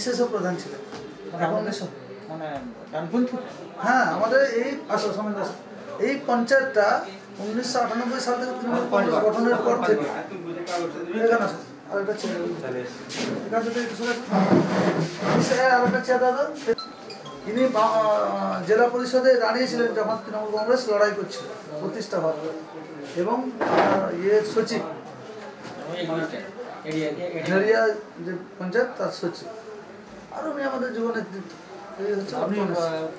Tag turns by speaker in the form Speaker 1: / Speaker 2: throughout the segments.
Speaker 1: বিশেষও প্রধান ছিলেন।
Speaker 2: মানে ডানপন্থী।
Speaker 1: হ্যাঁ, আমাদের এই এই পঞ্চায়েতটা 1998 সাল থেকে তৃণমূল কংগ্রেস গঠনের পর থেকে তিনি জেলা পরিষদে দাঁড়িয়েছিলেন যখন তৃণমূল কংগ্রেস লড়াই করছিল প্রতিষ্ঠা হওয়ার, এবং সচিব এরিয়া যে পঞ্চায়েত তার সচিব, আর উনি আমাদের যুব নেতৃত্ব।
Speaker 2: আপনি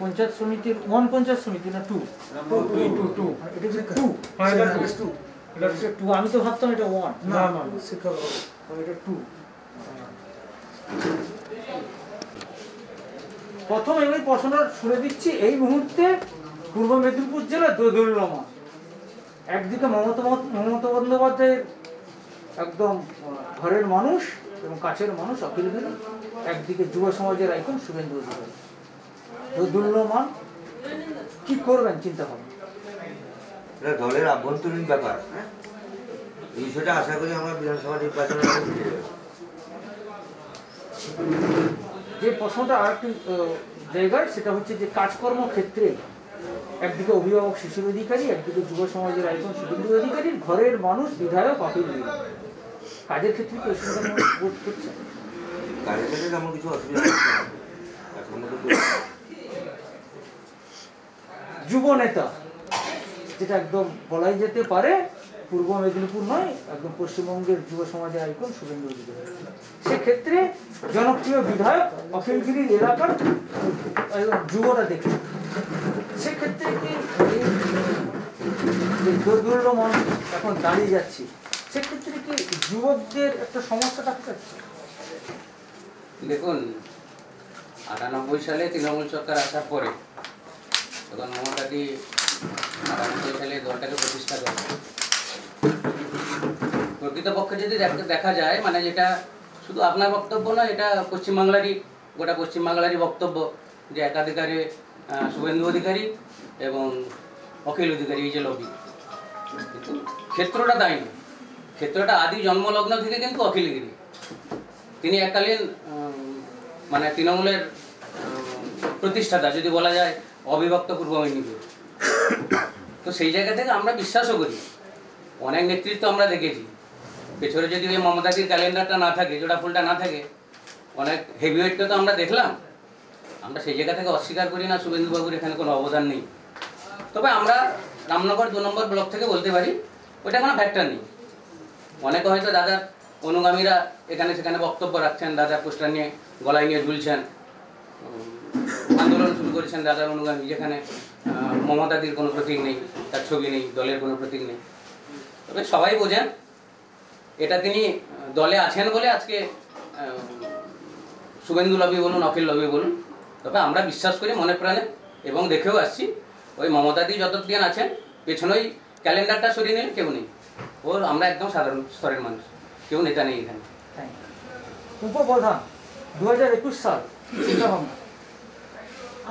Speaker 2: পঞ্চায়েত সমিতির পঞ্চায়েত সমিতি না টু? আমি তো ভাবতাম এটা ওয়ান।
Speaker 1: না, শিক্ষক
Speaker 2: এটা টু। প্রথম আমি প্রশ্ন শুনে দিচ্ছি, এই মুহূর্তে পূর্ব মেদিনীপুর জেলা দোদুল্যমান। একদিকে মমতা বন্দ্যোপাধ্যায়ের একদম ঘরের মানুষ এবং কাছের মানুষ অখিল গিরি, একদিকে যুব সমাজের আইকন শুভেন্দু অধিকারী। দোদুল্যমান, কি করবেন চিন্তা ভাবনা?
Speaker 3: এটা দলের আভ্যন্তরীণ ব্যাপার। এই বিষয়টা আশা করি আমরা বিধানসভা নির্বাচনে ফিরে যাব।
Speaker 2: যে প্রশ্নটা আরেকটি জায়গায়, সেটা হচ্ছে যে কাজকর্ম ক্ষেত্রে একদিকে অভিভাবক শিশুর অধিকারী, একদিকে যুব সমাজের আইকন শুভেন্দু অধিকারীর ঘরের মানুষ বিধায়ক অখিল গিরি। কাজের ক্ষেত্রে কি অসুবিধা বোধ করছে?
Speaker 3: কাজের ক্ষেত্রে তেমন কিছু অসুবিধা
Speaker 2: যুব নেতা, যেটা একদম বলাই যেতে পারে পূর্ব মেদিনীপুর নয়, একদম পশ্চিমবঙ্গের যুব সমাজের আইকন শুভেন্দু অধিকারী। সেক্ষেত্রে জনপ্রিয় বিধায়ক অখিল গিরির এলাকার যুবরা দেখছে। সেক্ষেত্রে কি দোদুল্যমান এখন দাঁড়িয়ে যাচ্ছে, সেক্ষেত্রে কি যুবকদের একটা সমস্যা দেখা যাচ্ছে?
Speaker 4: দেখুন, 98 সালে তৃণমূল সরকার আসার পরে তখন মমতাদি 98 সালে দলটাকে প্রতিষ্ঠা করে। প্রকৃতপক্ষে যদি দেখা যায়, মানে যেটা শুধু আপনার বক্তব্য নয়, এটা পশ্চিমবাংলারই, গোটা পশ্চিমবাংলারই বক্তব্য যে একাধিকারে শুভেন্দু অধিকারী এবং অখিল অধিকারী এই যে লবি। কিন্তু ক্ষেত্রটা তাই না, ক্ষেত্রটা আদি জন্মলগ্ন থেকে কিন্তু অখিল গিরি। তিনি এককালীন মানে তৃণমূলের প্রতিষ্ঠাতা যদি বলা যায়, অবিভক্ত পূর্ব মেদিনীপুর। তো সেই জায়গা থেকে আমরা বিশ্বাসও করি, অনেক নেতৃত্ব আমরা দেখেছি পেছনে যদি ওই মমতাদির ক্যালেন্ডারটা না থাকে, জোড়া ফুলটা না থাকে, অনেক হেভিওয়েটকে তো আমরা দেখলাম। আমরা সেই জায়গা থেকে অস্বীকার করি না শুভেন্দুবাবুর এখানে কোনো অবদান নেই। তবে আমরা রামনগর 2 নম্বর ব্লক থেকে বলতে পারি, ওইটা কোনো ফ্যাক্টর নেই। অনেকে হয়তো দাদার অনুগামীরা এখানে সেখানে বক্তব্য রাখছেন, দাদার পোস্টার নিয়ে গলায় নিয়ে ঝুলছেন, আন্দোলন শুরু করেছেন দাদার অনুগামী, যেখানে মমতাদির কোনো প্রতীক নেই, তার ছবি নেই, দলের কোনো প্রতীক নেই। তবে সবাই বোঝেন এটা তিনি দলে আছেন বলে আজকে শুভেন্দু লবি বলুন, অখিল লবি বলুন। তবে আমরা বিশ্বাস করি মনে প্রাণে, এবং দেখেও আসছি ওই মমতাদি যতদিন আছেন পেছনে ওই ক্যালেন্ডারটা সরিয়ে নিলে কেউ নেই। ওর আমরা একদম সাধারণ স্তরের মানুষ, কেউ নেতা নেই এখানে।
Speaker 2: উপপ্রধান 2021 সাল চিন্তা ভাবনা।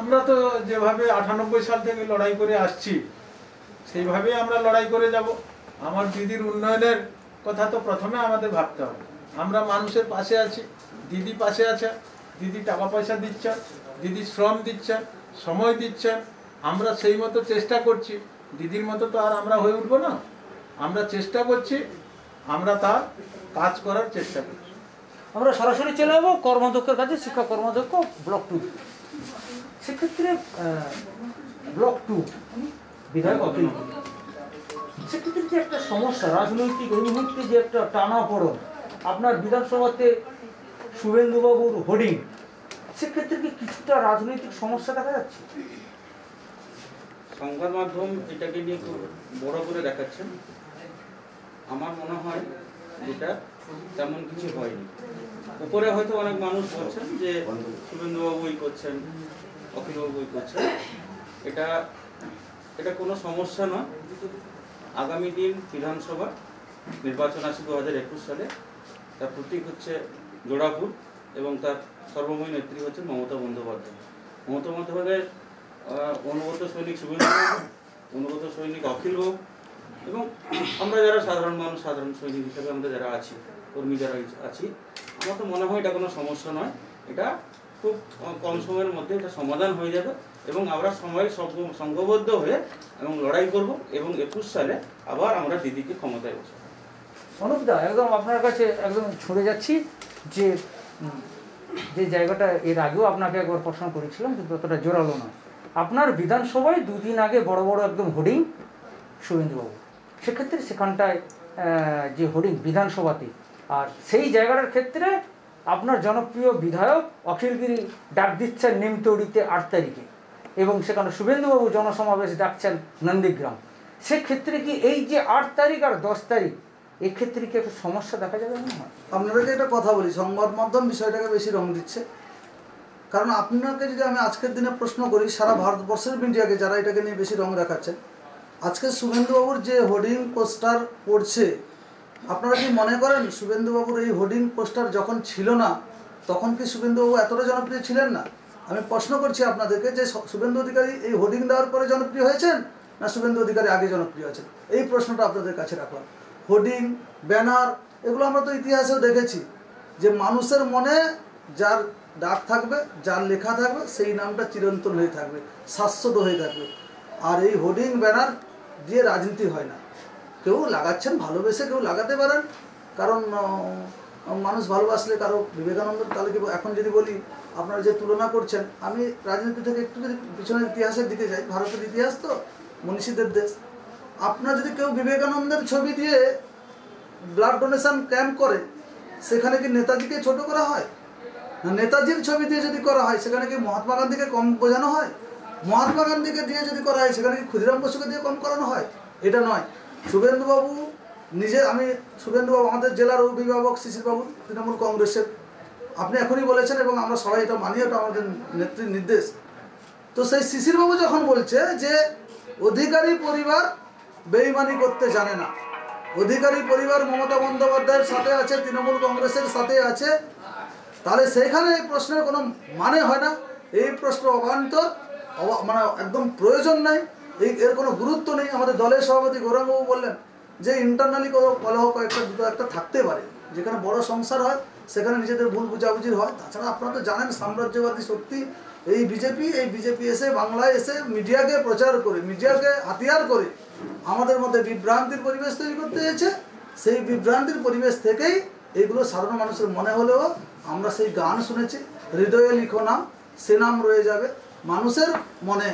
Speaker 5: আমরা তো যেভাবে 98 সাল থেকে লড়াই করে আসছি, সেইভাবেই আমরা লড়াই করে যাব। আমার দিদির উন্নয়নের কথা তো প্রথমে আমাদের ভাবতে হবে। আমরা মানুষের পাশে আছি, দিদি পাশে আছে, দিদি টাকা পয়সা দিচ্ছেন, দিদি শ্রম দিচ্ছেন, সময় দিচ্ছেন, আমরা সেই মতো চেষ্টা করছি। দিদির মতো তো আর আমরা হয়ে উঠবো না, আমরা চেষ্টা করছি, আমরা তার কাজ করার চেষ্টা করছি।
Speaker 2: আমরা সরাসরি চলে যাবো কর্মাধ্যক্ষের কাছে, শিক্ষা কর্মাধ্যক্ষ ব্লক 2। সেক্ষেত্রে ব্লক 2 বিধায়ক অখিল গিরি, সেক্ষেত্রে যে একটা সমস্যা রাজনৈতিক এই মুহূর্তে যে একটা টানাপোড়েন, আপনার বিধানসভাতে শুভেন্দুবাবুর হোর্ডিং, সেক্ষেত্রে কি কিছুটা রাজনৈতিক সমস্যা দেখা যাচ্ছে?
Speaker 6: সংবাদ মাধ্যম এটাকে নিয়ে খুব বড় করে দেখাচ্ছেন। আমার মনে হয় যেটা তেমন কিছু হয়নি। উপরে হয়তো অনেক মানুষ বলছেন যে শুভেন্দুবাবুই করছেন, অখিলবাবুই করছেন। এটা কোনো সমস্যা নয়। আগামী দিন বিধানসভা নির্বাচন আছে 2021 সালে। তার প্রতীক হচ্ছে জোড়া ফুল এবং তার সর্বময় নেত্রী হচ্ছে মমতা বন্দ্যোপাধ্যায়। মমতা বন্দ্যোপাধ্যায়ের অনুগত সৈনিক শুভেন্দুবাবু, অনুগত সৈনিক অখিলবাবু, এবং আমরা যারা সাধারণ মানুষ, সাধারণ সৈনিক হিসেবে আমরা যারা আছি, কর্মী যারা আছি, আমার তো মনে হয় এটা কোনো সমস্যা নয়। এটা খুব কম সময়ের মধ্যে এটা সমাধান হয়ে যাবে এবং আমরা সবাই সংঘবদ্ধ হয়ে এবং লড়াই করব এবং 21 সালে আবার আমরা দিদিকে ক্ষমতায় বসাবো।
Speaker 2: অনুপদা, একদম আপনার কাছে একদম ছুঁড়ে যাচ্ছি যে যে জায়গাটা এর আগেও আপনাকে একবার প্রশ্ন করেছিলাম কিন্তু অতটা জোরালো না। আপনার বিধানসভায় 2 দিন আগে বড় বড় একদম হোর্ডিং শুভেন্দুবাবু, সেক্ষেত্রে সেখানটায় যে হোর্ডিং বিধানসভাতে, আর সেই জায়গাটার ক্ষেত্রে আপনার জনপ্রিয় বিধায়ক অখিলগিরি ডাক দিচ্ছেন নিমতৌড়িতে 8 তারিখে এবং সেখানে শুভেন্দুবাবু জনসমাবেশ ডাকছেন নন্দীগ্রাম। সেক্ষেত্রে কি এই যে 8 তারিখ আর 10 তারিখ এক্ষেত্রে কি একটা সমস্যা দেখা যাবে না?
Speaker 1: আপনাদেরকে একটা কথা বলি, সংবাদ মাধ্যম বিষয়টাকে বেশি রং দিচ্ছে। কারণ আপনাকে যদি আমি আজকের দিনে প্রশ্ন করি, সারা ভারতবর্ষের মিডিয়াকে যারা এটাকে নিয়ে বেশি রং দেখাচ্ছেন, আজকে শুভেন্দুবাবুর যে হোর্ডিং পোস্টার পড়ছে, আপনারা কি মনে করেন শুভেন্দুবাবুর এই হোর্ডিং পোস্টার যখন ছিল না তখন কি শুভেন্দুবাবু এতটা জনপ্রিয় ছিলেন না? আমি প্রশ্ন করছি আপনাদেরকে যে শুভেন্দু অধিকারী এই হোর্ডিং দেওয়ার পরে জনপ্রিয় হয়েছেন না শুভেন্দু অধিকারী আগে জনপ্রিয় আছেন? এই প্রশ্নটা আপনাদের কাছে রাখলাম। হোর্ডিং, ব্যানার, এগুলো আমরা তো ইতিহাসেও দেখেছি যে মানুষের মনে যার ডাক থাকবে, যার লেখা থাকবে, সেই নামটা চিরন্তন হয়ে থাকবে, শাশ্বত হয়ে থাকবে। আর এই হোর্ডিং ব্যানার দিয়ে রাজনীতি হয় না। কেউ লাগাচ্ছেন ভালোবেসে, কেউ লাগাতে পারেন, কারণ মানুষ ভালোবাসলে কারো বিবেকানন্দ, তাহলে কি এখন যদি বলি আপনারা যে তুলনা করছেন, আমি রাজনীতি থেকে একটু যদি পিছনের ইতিহাসের দিকে যাই, ভারতের ইতিহাস তো মনীষীদের দেশ। আপনার যদি কেউ বিবেকানন্দের ছবি দিয়ে ব্লাড ডোনেশন ক্যাম্প করে, সেখানে কি নেতাজিকে ছোট করা হয়? না, নেতাজির ছবি দিয়ে যদি করা হয় সেখানে কি মহাত্মা গান্ধীকে কম বোঝানো হয়? মহাত্মা গান্ধীকে দিয়ে যদি করা হয় সেখানে কি ক্ষুদিরাম বসুকে দিয়ে কম করানো হয়? এটা নয়। শুভেন্দুবাবু নিজে, আমি শুভেন্দুবাবু আমাদের জেলার অভিভাবক শিশিরবাবু, তৃণমূল কংগ্রেসের, আপনি এখনই বলেছেন এবং আমরা সবাই এটা মানি, এটা আমাদের নেত্রীর নির্দেশ। তো সেই শিশিরবাবু যখন বলছে যে অধিকারী পরিবার বেইমানি করতে জানে না, অধিকারী পরিবার মমতা বন্দ্যোপাধ্যায়ের সাথে আছে, তৃণমূল কংগ্রেসের সাথে আছে, তাহলে সেইখানে এই প্রশ্নের কোনো মানে হয় না। এই প্রশ্ন অবান্তর, মানে একদম প্রয়োজন নাই, এর কোনো গুরুত্ব নেই। আমাদের দলের সভাপতি গৌরাঙ্গবাবু বললেন যে ইন্টারনালি কোনো কলহ দুটো একটা থাকতে পারে, যেখানে বড় সংসার হয় সেখানে নিজেদের ভুল বুঝাবুঝির হয়। তাছাড়া আপনারা তো জানেন সাম্রাজ্যবাদী শক্তি এই বিজেপি এসে বাংলায় এসে মিডিয়াকে প্রচার করে, মিডিয়াকে হাতিয়ার করে আমাদের মধ্যে বিভ্রান্তির পরিবেশ তৈরি করতে হয়েছে। সেই বিভ্রান্তির পরিবেশ থেকেই এগুলো সাধারণ মানুষের মনে হলেও আমরা সেই গান শুনেছি, হৃদয়ে লিখো নাম, সে নাম রয়ে যাবে। মানুষের মনে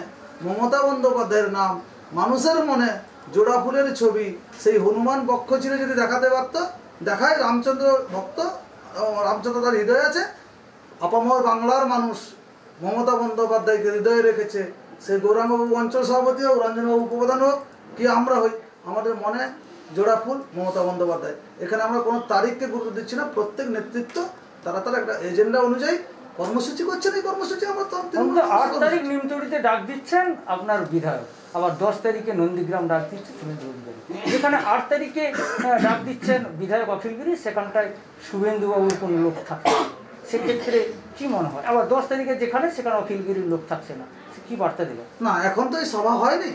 Speaker 1: মমতা বন্দ্যোপাধ্যায়ের নাম, মানুষের মনে জোড়া ফুলের ছবি, সেই হনুমান বক্ষ চিরে যদি দেখাতে পারতো, দেখায় রামচন্দ্র ভক্ত, রামচন্দ্র তার হৃদয়ে আছে। আপামর বাংলার মানুষ মমতা বন্দ্যোপাধ্যায়কে হৃদয়ে রেখেছে। সেই গৌরাঙ্গবাবু অঞ্চল সভাপতি হোক, রঞ্জনবাবু উপপ্রধান হোক, কি আমরা হই, আমাদের মনে জোড়া ফুল মমতা বন্দ্যোপাধ্যায়। এখানে আমরা কোনো তারিখকে গুরুত্ব দিচ্ছি না। প্রত্যেক নেতৃত্ব তারা একটা এজেন্ডা অনুযায়ী কর্মসূচি করছেন। এই কর্মসূচি আমরা
Speaker 2: 8 তারিখ নিমতৌড়িতে ডাক দিচ্ছেন আপনার বিধায়ক, আবার 10 তারিখে নন্দীগ্রাম ডাক দিচ্ছে শুভেন্দু অধিকারী। যেখানে 8 তারিখে ডাক দিচ্ছেন বিধায়ক অখিলগিরি, সেখানটায় শুভেন্দুবাবুর কোনো লোক থাকছে, সেক্ষেত্রে কি মনে হয়? আবার 10 তারিখে যেখানে, সেখানে অখিলগিরির লোক থাকছে না, কি বার্তা দেবে?
Speaker 1: না, এখন তো এই সভা হয়নি।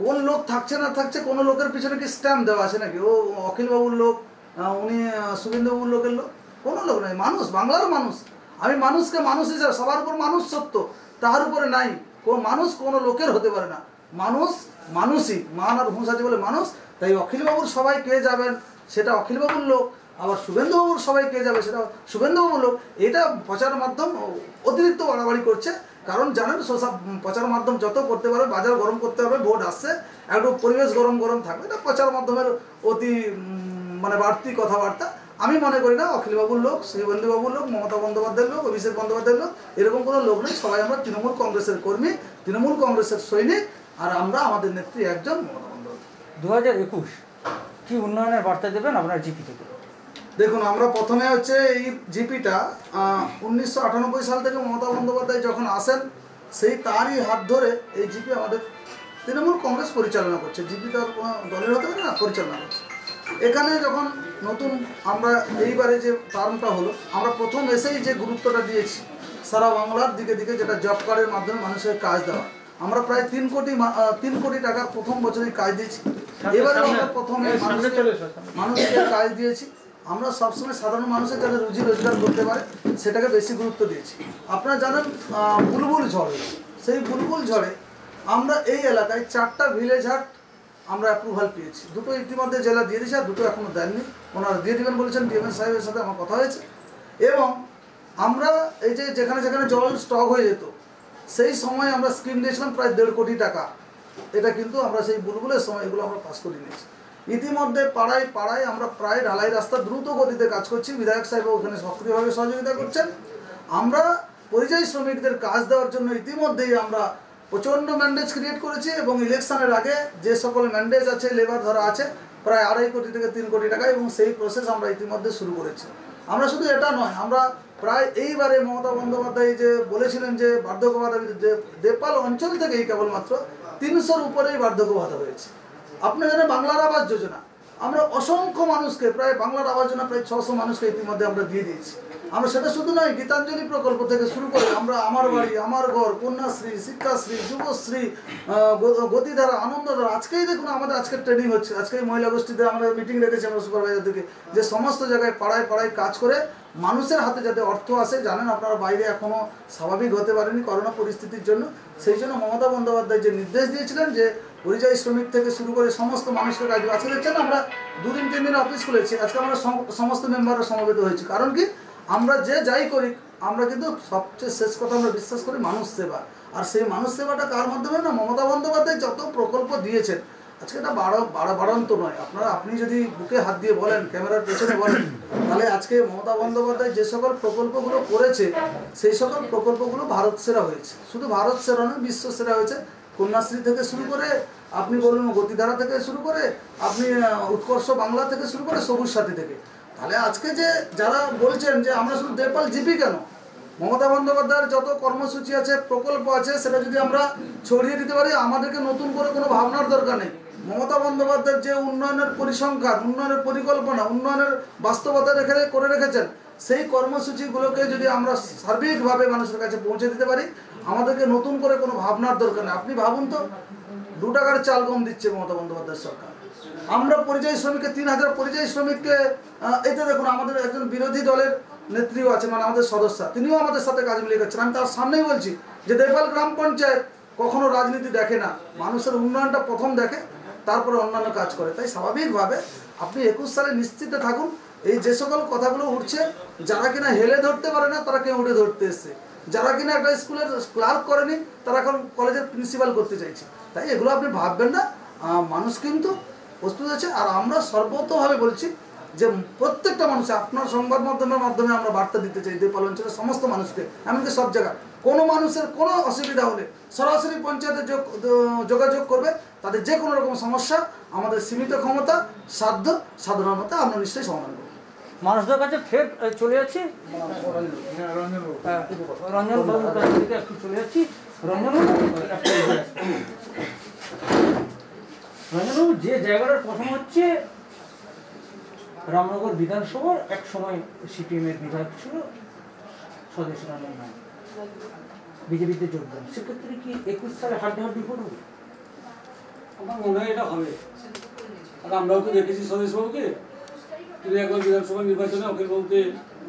Speaker 1: কোন লোক থাকছে না থাকছে, কোনো লোকের পিছনে কি স্ট্যাম্প দেওয়া আছে নাকি? ও অখিলবাবুর লোক, উনি শুভেন্দুবাবুর লোকের লোক, কোনো লোক নাই। মানুষ, বাংলার মানুষ। আমি মানুষকে মানুষ হিসাবে, সবার উপর মানুষ সত্য, তার উপরে নাই কোনো মানুষ কোনো লোকের হতে পারে না। মানুষ মানুষই, মান আর হুঁশ আছে বলে মানুষ। তাই অখিলবাবুর সবাই কে যাবেন সেটা অখিলবাবুর লোক, আবার শুভেন্দুবাবুর সবাই কে যাবে সেটা শুভেন্দুবাবুর লোক। এটা প্রচার মাধ্যম অতিরিক্ত বাড়াবাড়ি করছে। কারণ জানেন, প্রচার মাধ্যম যত করতে পারবে, বাজার গরম করতে হবে, ভোট আসছে, একটু পরিবেশ গরম থাকবে, এটা প্রচার মাধ্যমের অতি মানে বাড়তি কথাবার্তা। আমি মনে করি না অখিলবাবুর লোক, শুভেন্দুবাবুর লোক, মমতা বন্দ্যোপাধ্যায়ের লোক, অভিষেক বন্দ্যোপাধ্যায়ের লোক, এরকম কোনো লোক নেই। সবাই আমরা তৃণমূল কংগ্রেসের কর্মী, তৃণমূল কংগ্রেসের সৈনিক, আর আমরা আমাদের নেত্রী একজন মমতা বন্দ্যোপাধ্যায়।
Speaker 2: 2021 কি উন্নয়নের বার্তা দেবেন আপনার জিপি থেকে?
Speaker 1: দেখুন, আমরা প্রথমে হচ্ছে এই জিপিটা 1998 সাল থেকে মমতা বন্দ্যোপাধ্যায় যখন আসেন, সেই তারই হাত ধরে এই জিপি আমাদের তৃণমূল কংগ্রেস পরিচালনা করছে। জিপি তো কোনো দলের হতে পারে না, পরিচালনা করছে। এখানে যখন নতুন আমরা এইবারে যে টার্মটা হলো, আমরা প্রথম এসেই যে গুরুত্বটা দিয়েছি সারা বাংলার দিকে দিকে, যেটা জব কার্ডের মাধ্যমে মানুষের কাজ দেওয়া, আমরা প্রায় 3 কোটি টাকার প্রথম বছরেই কাজ দিয়েছি। এবারে আমরা প্রথমে মানুষকে কাজ দিয়েছি। আমরা সবসময় সাধারণ মানুষের যাতে রুজি রোজগার করতে পারে সেটাকে বেশি গুরুত্ব দিয়েছি। আপনারা জানেন বুলবুল ঝড়, সেই বুলবুল ঝড়ে আমরা এই এলাকায় 4টা ভিলেজ হাট আমরা অ্যাপ্রুভাল পেয়েছি। 2টো ইতিমধ্যে জেলা দিয়ে দিয়েছে, আর 2টো এখনও দেননি, ওনারা দিয়ে দেবেন বলেছেন। ডিএমএস সাহেবের সাথে আমার কথা হয়েছে। এবং আমরা এই যে যেখানে যেখানে জল স্টক হয়ে যেত সেই সময় আমরা স্কিম দিয়েছিলাম প্রায় 1.5 কোটি টাকা। এটা কিন্তু আমরা সেই বুলবুলের সময় এগুলো আমরা পাস করে নিয়েছি। ইতিমধ্যে পাড়ায় পাড়ায় আমরা প্রায় ঢালাই রাস্তা দ্রুত গতিতে কাজ করছি। বিধায়ক সাহেব ওখানে সক্রিয়ভাবে সহযোগিতা করছেন। আমরা পরিযায়ী শ্রমিকদের কাজ দেওয়ার জন্য ইতিমধ্যেই আমরা প্রচণ্ড ম্যান্ডেজ ক্রিয়েট করেছি, এবং ইলেকশনের আগে যে সকল ম্যান্ডেজ আছে, লেবার ধরা আছে প্রায় 2.5 কোটি থেকে 3 কোটি টাকা, এবং সেই প্রসেস আমরা ইতিমধ্যে শুরু করেছি। আমরা শুধু এটা নয়, আমরা প্রায় এইবারে মমতা বন্দ্যোপাধ্যায় যে বলেছিলেন যে বার্ধক্য ভাতা, যে দেপাল অঞ্চল থেকেই কেবলমাত্র 300-র উপরেই বার্ধক্য ভাতা হয়েছে। আপনারা জানেন বাংলার আবাস যোজনা, আমরা অসংখ্য মানুষকে, প্রায় বাংলার আবাস যোজনা প্রায় 600 মানুষকে ইতিমধ্যে আমরা দিয়ে দিয়েছি। আমরা সেটা শুধু নয়, গীতাঞ্জলি প্রকল্প থেকে শুরু করে আমরা আমার বাড়ি আমার ঘর, কন্যাশ্রী, শিক্ষাশ্রী, যুবশ্রী, গতিধারা, আনন্দধারা, আজকেই দেখুন আমাদের আজকে ট্রেনিং হচ্ছে। আজকে মহিলা গোষ্ঠীতে আমরা মিটিং রেখেছি আমরা সুপারভাইজারদেরকে, যে সমস্ত জায়গায় পাড়ায় পাড়ায় কাজ করে মানুষের হাতে যাতে অর্থ আসে। জানেন আপনারা বাইরে এখনও স্বাভাবিক হতে পারেনি করোনা পরিস্থিতির জন্য, সেই জন্য মমতা বন্দ্যোপাধ্যায় যে নির্দেশ দিয়েছিলেন যে পরিযায়ী শ্রমিক থেকে শুরু করে সমস্ত মানুষকে কাজ। আজকে দেখছেন আমরা 2-3 দিন অফিস খুলেছি, আজকে আমরা সমস্ত মেম্বাররা সমবেত হয়েছি। কারণ কি, আমরা যে যাই করি আমরা কিন্তু সবচেয়ে শেষ কথা আমরা বিশ্বাস করি মানুষ সেবা। আর সেই মানুষ সেবাটা কার মাধ্যমে না, মমতা বন্দ্যোপাধ্যায় যত প্রকল্প দিয়েছেন। আজকে এটা বাড়ান্ত নয়, আপনি যদি বুকে হাত দিয়ে বলেন, ক্যামেরার পেছনে বলেন, তাহলে আজকে মমতা বন্দ্যোপাধ্যায় যে সকল প্রকল্পগুলো করেছে সেই সকল প্রকল্পগুলো ভারত সেরা হয়েছে। শুধু ভারত সেরা নয়, বিশ্ব সেরা হয়েছে। কন্যাশ্রী থেকে শুরু করে আপনি বলুন, গতিধারা থেকে শুরু করে আপনি উৎকর্ষ বাংলা থেকে শুরু করে সবুজ সাথী থেকে। তাহলে আজকে যে যারা বলছেন যে আমরা শুধু দেপাল জিপি কেন, মমতা বন্দ্যোপাধ্যায়ের যত কর্মসূচি আছে, প্রকল্প আছে, সেটা যদি আমরা ছড়িয়ে দিতে পারি, আমাদেরকে নতুন করে কোনো ভাবনার দরকার নেই। মমতা বন্দ্যোপাধ্যায়ের যে উন্নয়নের পরিসংখ্যান, উন্নয়নের পরিকল্পনা, উন্নয়নের বাস্তবতা করে রেখেছেন, সেই কর্মসূচিগুলোকে যদি আমরা সার্বিকভাবে মানুষের কাছে পৌঁছে দিতে পারি, আমাদেরকে নতুন করে কোনো ভাবনার দরকার নেই। আপনি ভাবুন তো, 2 টাকার চাল কম দিচ্ছে মমতা বন্দ্যোপাধ্যায়ের সরকার। আমরা পরিযায়ী শ্রমিককে 3000 পরিযায়ী শ্রমিককে, এতে দেখুন আমাদের একজন বিরোধী দলের নেত্রীও আছেন, মানে আমাদের সদস্য, তিনিও আমাদের সাথে কাজ মিলিয়ে করছেন। আমি তার সামনেই বলছি যে দেপাল গ্রাম পঞ্চায়েত কখনো রাজনীতি দেখে না, মানুষের উন্নয়নটা প্রথম দেখে, তারপরে অন্যান্য কাজ করে। তাই স্বাভাবিকভাবে আপনি 21 সালে নিশ্চিতে থাকুন, এই যে সকল কথাগুলো উঠছে, যারা কিনা হেলে ধরতে পারে না তারা কেউ উঠে ধরতে এসছে, যারা কিনা একটা স্কুলের ক্লার্ক করেনি তারা এখন কলেজের প্রিন্সিপাল করতে চাইছে। তাই এগুলো আপনি ভাববেন না, মানুষ কিন্তু প্রস্তুত আছে। আর আমরা সর্বতভাবে বলছি যে প্রত্যেকটা মানুষ, আপনার সংবাদ মাধ্যমের মাধ্যমে আমরা বার্তা দিতে চাই দেপাল অঞ্চলের সমস্ত মানুষকে, এমনকি সব জায়গায় কোনো মানুষের কোনো অসুবিধা হলে সরাসরি পঞ্চায়েতে যোগাযোগ করবে। তাদের যে কোনো রকম সমস্যা আমাদের সীমিত ক্ষমতা, সাধ্য, সাধারণতা আমরা নিশ্চয়ই সমাধান করব।
Speaker 2: মানুষদের কাছে ফের চলে যাচ্ছি, রঞ্জন বাবুর কাছ থেকে একটু চলে যাচ্ছি। রঞ্জনবাবু, যে জায়গাটার প্রথম হচ্ছে রামনগর বিধানসভার এক সময় সিপিএমের বিধায়ক ছিল স্বদেশ রঞ্জন নায়ক, বিজেপিতে যোগদান, সেক্ষেত্রে কি 21 সালে হাড্ডাহাড্ডি ভোট হবে?
Speaker 7: আমার মনে হয় এটা হবে। আর আমরাও তো দেখেছি স্বদেশবাবুকে, তিনি একবার বিধানসভা নির্বাচনে অখিলবাবুকে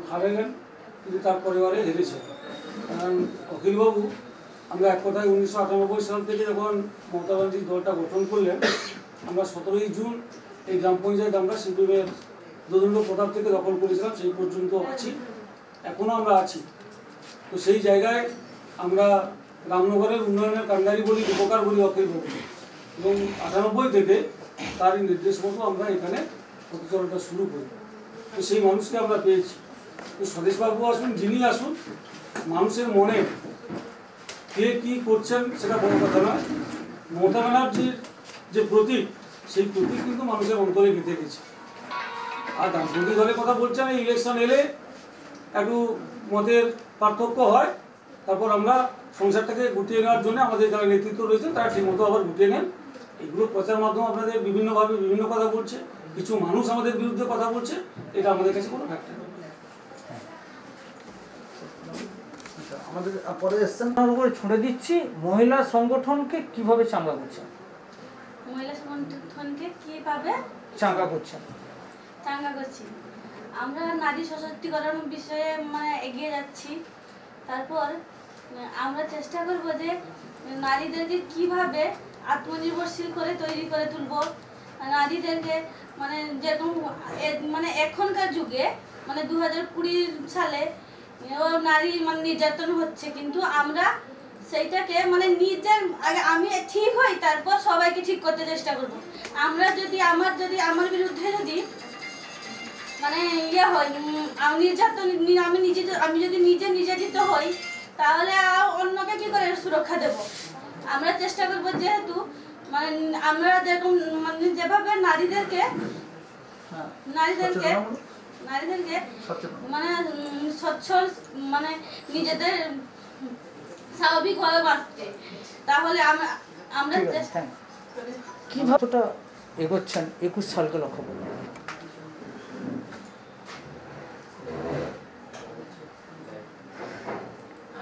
Speaker 7: হারালেন, কিন্তু তার পরিবারে হেরেছে। কারণ অখিলবাবু, আমরা এক কথায় 1998 সাল থেকে যখন মমতা ব্যানার্জির দলটা গঠন করলেন, আমরা 17ই জুন এই গ্রাম পঞ্চায়েত আমরা সিপিএমের দোদণ্ড প্রতাপ থেকে দখল করেছিলাম, সেই পর্যন্ত আছি, এখনও আমরা আছি। তো সেই জায়গায় আমরা রামনগরের উন্নয়নের কান্ডারি বলি, উপকার বলি অখিলবাবু, এবং 98 থেকে তারই নির্দেশ মতো আমরা এখানে পথচলাটা শুরু করি। তো সেই মানুষকে আমরা পেয়েছি। তো স্বদেশবাবু আসুন, যিনি আসুন, মানুষের মনে কে কী করছেন সেটা বড় কথা নয়। মমতা ব্যানার্জির যে প্রতীক, সেই প্রতীক কিন্তু মানুষের অন্তরে গেঁথে গেছে। আর ডানপন্থী দলের কথা বলছেন, এই ইলেকশন এলে একটু মতের পার্থক্য হয়, তারপর আমরা সংসারটাকে গুটিয়ে নেওয়ার জন্য আমাদের যারা নেতৃত্ব রয়েছে তারা ঠিকমতো আবার গুটিয়ে নেন। এগুলো প্রচার মাধ্যম আপনাদের বিভিন্নভাবে বিভিন্ন কথা বলছে, কিছু মানুষ আমাদের বিরুদ্ধে কথা বলছে, এটা আমাদের কাছে কোনো ফ্যাক্টর নয়।
Speaker 1: আমাদের পরে এসছেন
Speaker 2: উপরে ছুঁড়ে দিচ্ছি, মহিলা সংগঠনকে কিভাবে চাঙ্গা করছেন?
Speaker 8: মহিলা সংগঠনকে কিভাবে
Speaker 2: চাঙ্গা করছেন?
Speaker 8: চাঙ্গা করছি, আমরা নারী সশক্তিকরণ বিষয়ে মানে এগিয়ে যাচ্ছি। তারপর আমরা চেষ্টা করব যে নারীদেরকে কিভাবে আত্মনির্ভরশীল করে তৈরি করে তুলব। নারীদেরকে মানে যেরকম মানে এখনকার যুগে মানে 2020 সালে ও নারী মানে নির্যাতন হচ্ছে, কিন্তু আমরা সেইটাকে মানে নিজের আগে আমি ঠিক হই, তারপর সবাইকে ঠিক করতে চেষ্টা করব। আমরা যদি আমার বিরুদ্ধে যদি মানে ইয়ে হয় নির্যাতন, আমি যদি নিজে নির্যাতিত হই, তাহলে অন্যকে কি করে সুরক্ষা দেব? আমরা চেষ্টা করব যেহেতু মানে আমরা যেরকম মানে যেভাবে নারীদেরকে মানে সচ্ছল মানে নিজেদের স্বাভাবিকভাবে বাঁচতে, তাহলে আমরা
Speaker 2: কিভাবে এগোচ্ছেন 21 সালকে লক্ষ্য করে?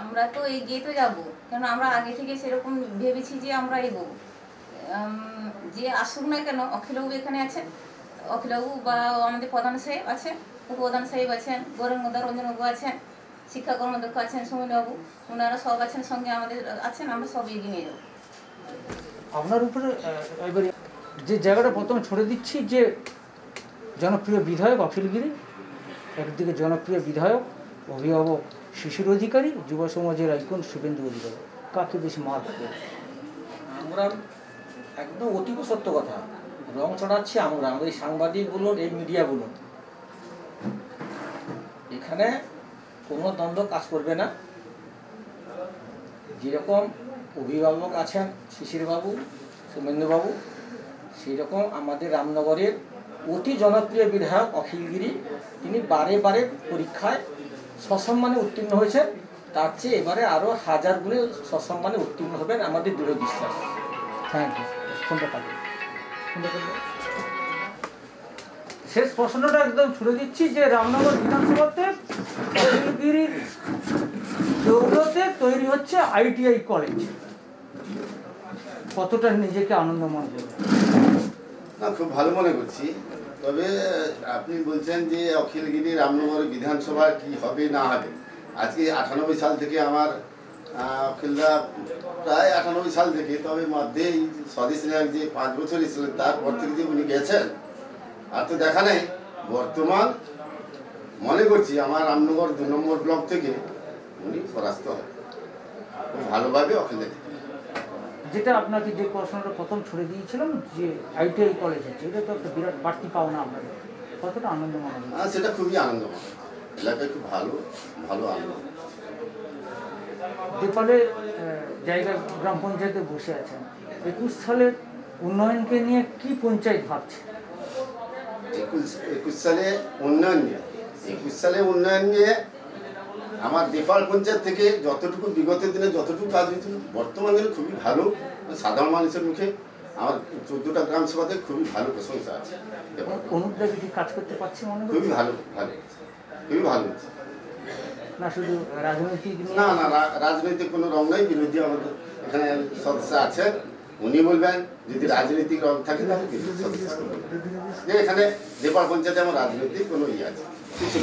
Speaker 9: আমরা তো এগিয়ে তো যাবো, কারণ আমরা আগে থেকে সেরকম ভেবেছি যে আমরা এগোবো। যে আসুক না কেন, অখিলবাবু এখানে আছেন, অখিলবাবু বা আমাদের প্রধান সাহেব আছেন, উপপ্রধান সাহেব আছেন, গৌরাঙ্গদা রঞ্জনবাবু আছেন, শিক্ষা কর্মদক্ষ আছেন সুমিনবাবু, ওনারা সব আছেন, সঙ্গে আমাদের আছেন, আমরা সব এগিয়ে নিয়ে যাবো।
Speaker 2: আপনার উপরে এবারে যে জায়গাটা প্রথমে ছড়ে দিচ্ছি, যে জনপ্রিয় বিধায়ক অখিলগিরি, একদিকে জনপ্রিয় বিধায়ক, অভিভাবক শিশির অধিকারী, যুব সমাজের আইকন শুভেন্দু অধিকারী, কাকে বেশি মার্ক করে?
Speaker 10: আমরা একদম অতীব সত্য কথা, রং চড়াচ্ছি আমরা, আমাদের সাংবাদিক বলুন, এই মিডিয়া বলুন, এখানে কোনো দ্বন্দ্ব কাজ করবে না। যেরকম অভিভাবক আছেন শিশিরবাবু, শুভেন্দুবাবু, সেই রকম আমাদের রামনগরের অতি জনপ্রিয় বিধায়ক অখিলগিরি, তিনি বারে বারে পরীক্ষায় সসম্মানে উত্তীর্ণ হয়েছেন। তার চেয়ে এবারে আরও 1000 গুণে সসম্মানে উত্তীর্ণ হবেন, আমাদের দৃঢ় বিশ্বাস।
Speaker 2: Thank you. শেষ প্রশ্নটা একদম ছুড়ে দিচ্ছি, যে রামনগর বিধানসভাতে অখিলগিরির দৌলতে তৈরি হচ্ছে ITI কলেজ, কতটা নিজেকে আনন্দময় করবে?
Speaker 11: না, খুব ভালো মনে করছি। তবে আপনি বলছেন যে অখিলগিরি রামনগর বিধানসভার কি হবে না হবে। আজকে 98 সাল থেকে আমার অখিলদা প্রায় 98 সাল থেকে, তবে মধ্যে এই স্বদেশ নায়ক যে 5 বছরই ছিলেন, তারপর থেকে যে উনি গেছেন আর তো দেখা নেই। বর্তমান মনে করছি আমার রামনগর 2 নম্বর ব্লক থেকে উনি পরাস্ত হবে খুব ভালোভাবে অখিলদা।
Speaker 2: যেটা আপনাকে যে প্রশ্নটা প্রথম ছুড়ে দিয়েছিলাম, যে ITI কলেজ হচ্ছে, এটা তো একটা বিরাট বাড়তি পাওনা আপনাদের, কতটা আনন্দময়?
Speaker 11: সেটা খুবই আনন্দময়, এলাকায় খুব ভালো আনন্দ।
Speaker 2: নেপালে জায়গা গ্রাম পঞ্চায়েতে বসে আছেন, 21 সালের উন্নয়নকে নিয়ে কি পঞ্চায়েত ভাবছে?
Speaker 11: 21 সালে উন্নয়ন নিয়ে আমার নেপাল পঞ্চায়েত থেকে যতটুকু বিগত দিনে যতটুকু কাজ হয়েছিল, বর্তমান দিনে খুবই ভালো। সাধারণ মানুষের মুখে আমার 14টা গ্রাম সভাতে খুবই ভালো প্রশংসা আছে।
Speaker 2: অনুদ্যোগী কাজ করতে পারছি মনে হয়,
Speaker 11: খুবই ভালো হচ্ছে।
Speaker 2: না শুধু রাজনৈতিক,
Speaker 11: না রাজনৈতিক কোনো রং নাই। বিরোধী আমাদের এখানে সদস্য আছে, উনি বলবেন যদি রাজনৈতিক রং থাকে তাহলে বিরোধী সদস্য যে এখানে নেপাল পঞ্চায়েতে আমার রাজনৈতিক কোনো ইয়ে আছে কিছু।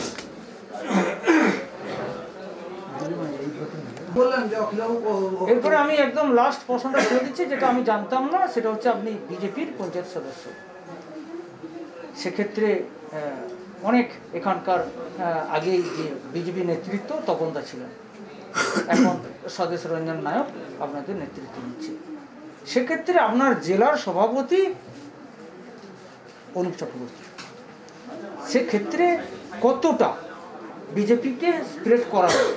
Speaker 2: এরপরে আমি একদম লাস্ট প্রশ্নটা ছেড়ে দিচ্ছি, যেটা আমি জানতাম না, সেটা হচ্ছে আপনি বিজেপির পঞ্চায়েত সদস্য। সেক্ষেত্রে অনেক এখানকার আগে যে বিজেপি নেতৃত্ব তপনদা ছিলেন, এখন স্বদেশ রঞ্জন নায়ক আপনাদের নেতৃত্ব নিচ্ছে। সেক্ষেত্রে আপনার জেলার সভাপতি অনুপ চক্রবর্তী, সেক্ষেত্রে কতটা বিজেপিকে স্প্রেড করাবেন,